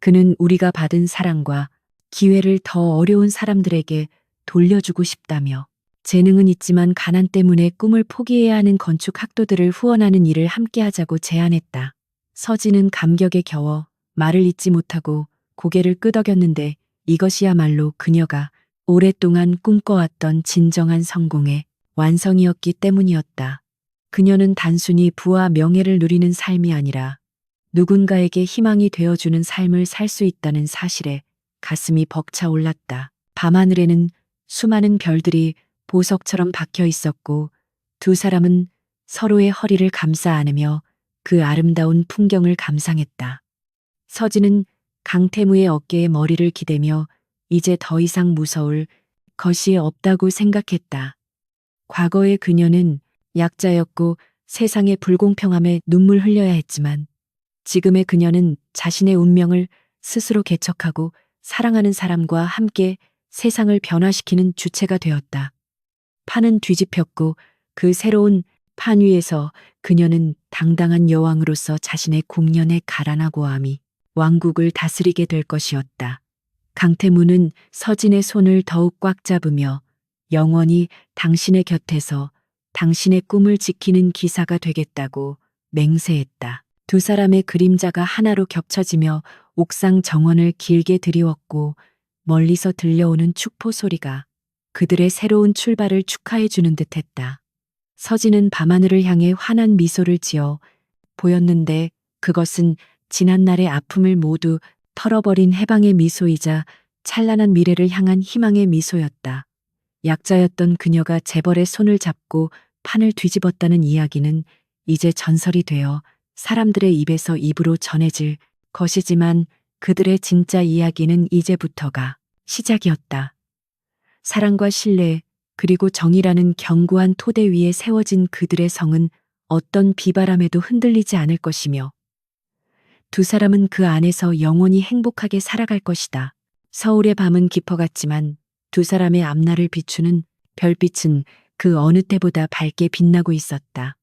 그는 우리가 받은 사랑과 기회를 더 어려운 사람들에게 돌려주고 싶다며, 재능은 있지만 가난 때문에 꿈을 포기해야 하는 건축 학도들을 후원하는 일을 함께하자고 제안했다. 서진은 감격에 겨워 말을 잇지 못하고 고개를 끄덕였는데, 이것이야말로 그녀가 오랫동안 꿈꿔왔던 진정한 성공의 완성이었기 때문이었다. 그녀는 단순히 부와 명예를 누리는 삶이 아니라 누군가에게 희망이 되어주는 삶을 살 수 있다는 사실에 가슴이 벅차 올랐다. 밤하늘에는 수많은 별들이 보석처럼 박혀 있었고, 두 사람은 서로의 허리를 감싸 안으며 그 아름다운 풍경을 감상했다. 서진은 강태무의 어깨에 머리를 기대며 이제 더 이상 무서울 것이 없다고 생각했다. 과거의 그녀는 약자였고 세상의 불공평함에 눈물 흘려야 했지만, 지금의 그녀는 자신의 운명을 스스로 개척하고 사랑하는 사람과 함께 세상을 변화시키는 주체가 되었다. 판은 뒤집혔고 그 새로운 판 위에서 그녀는 당당한 여왕으로서 자신의 궁년에 가라나고 아미 왕국을 다스리게 될 것이었다. 강태무는 서진의 손을 더욱 꽉 잡으며 영원히 당신의 곁에서 당신의 꿈을 지키는 기사가 되겠다고 맹세했다. 두 사람의 그림자가 하나로 겹쳐지며 옥상 정원을 길게 드리웠고, 멀리서 들려오는 축포 소리가 그들의 새로운 출발을 축하해 주는 듯했다. 서진은 밤하늘을 향해 환한 미소를 지어 보였는데, 그것은 지난날의 아픔을 모두 털어버린 해방의 미소이자 찬란한 미래를 향한 희망의 미소였다. 약자였던 그녀가 재벌의 손을 잡고 판을 뒤집었다는 이야기는 이제 전설이 되어 사람들의 입에서 입으로 전해질 것이지만, 그들의 진짜 이야기는 이제부터가 시작이었다. 사랑과 신뢰, 그리고 정의라는 견고한 토대 위에 세워진 그들의 성은 어떤 비바람에도 흔들리지 않을 것이며, 두 사람은 그 안에서 영원히 행복하게 살아갈 것이다. 서울의 밤은 깊어갔지만 두 사람의 앞날을 비추는 별빛은 그 어느 때보다 밝게 빛나고 있었다.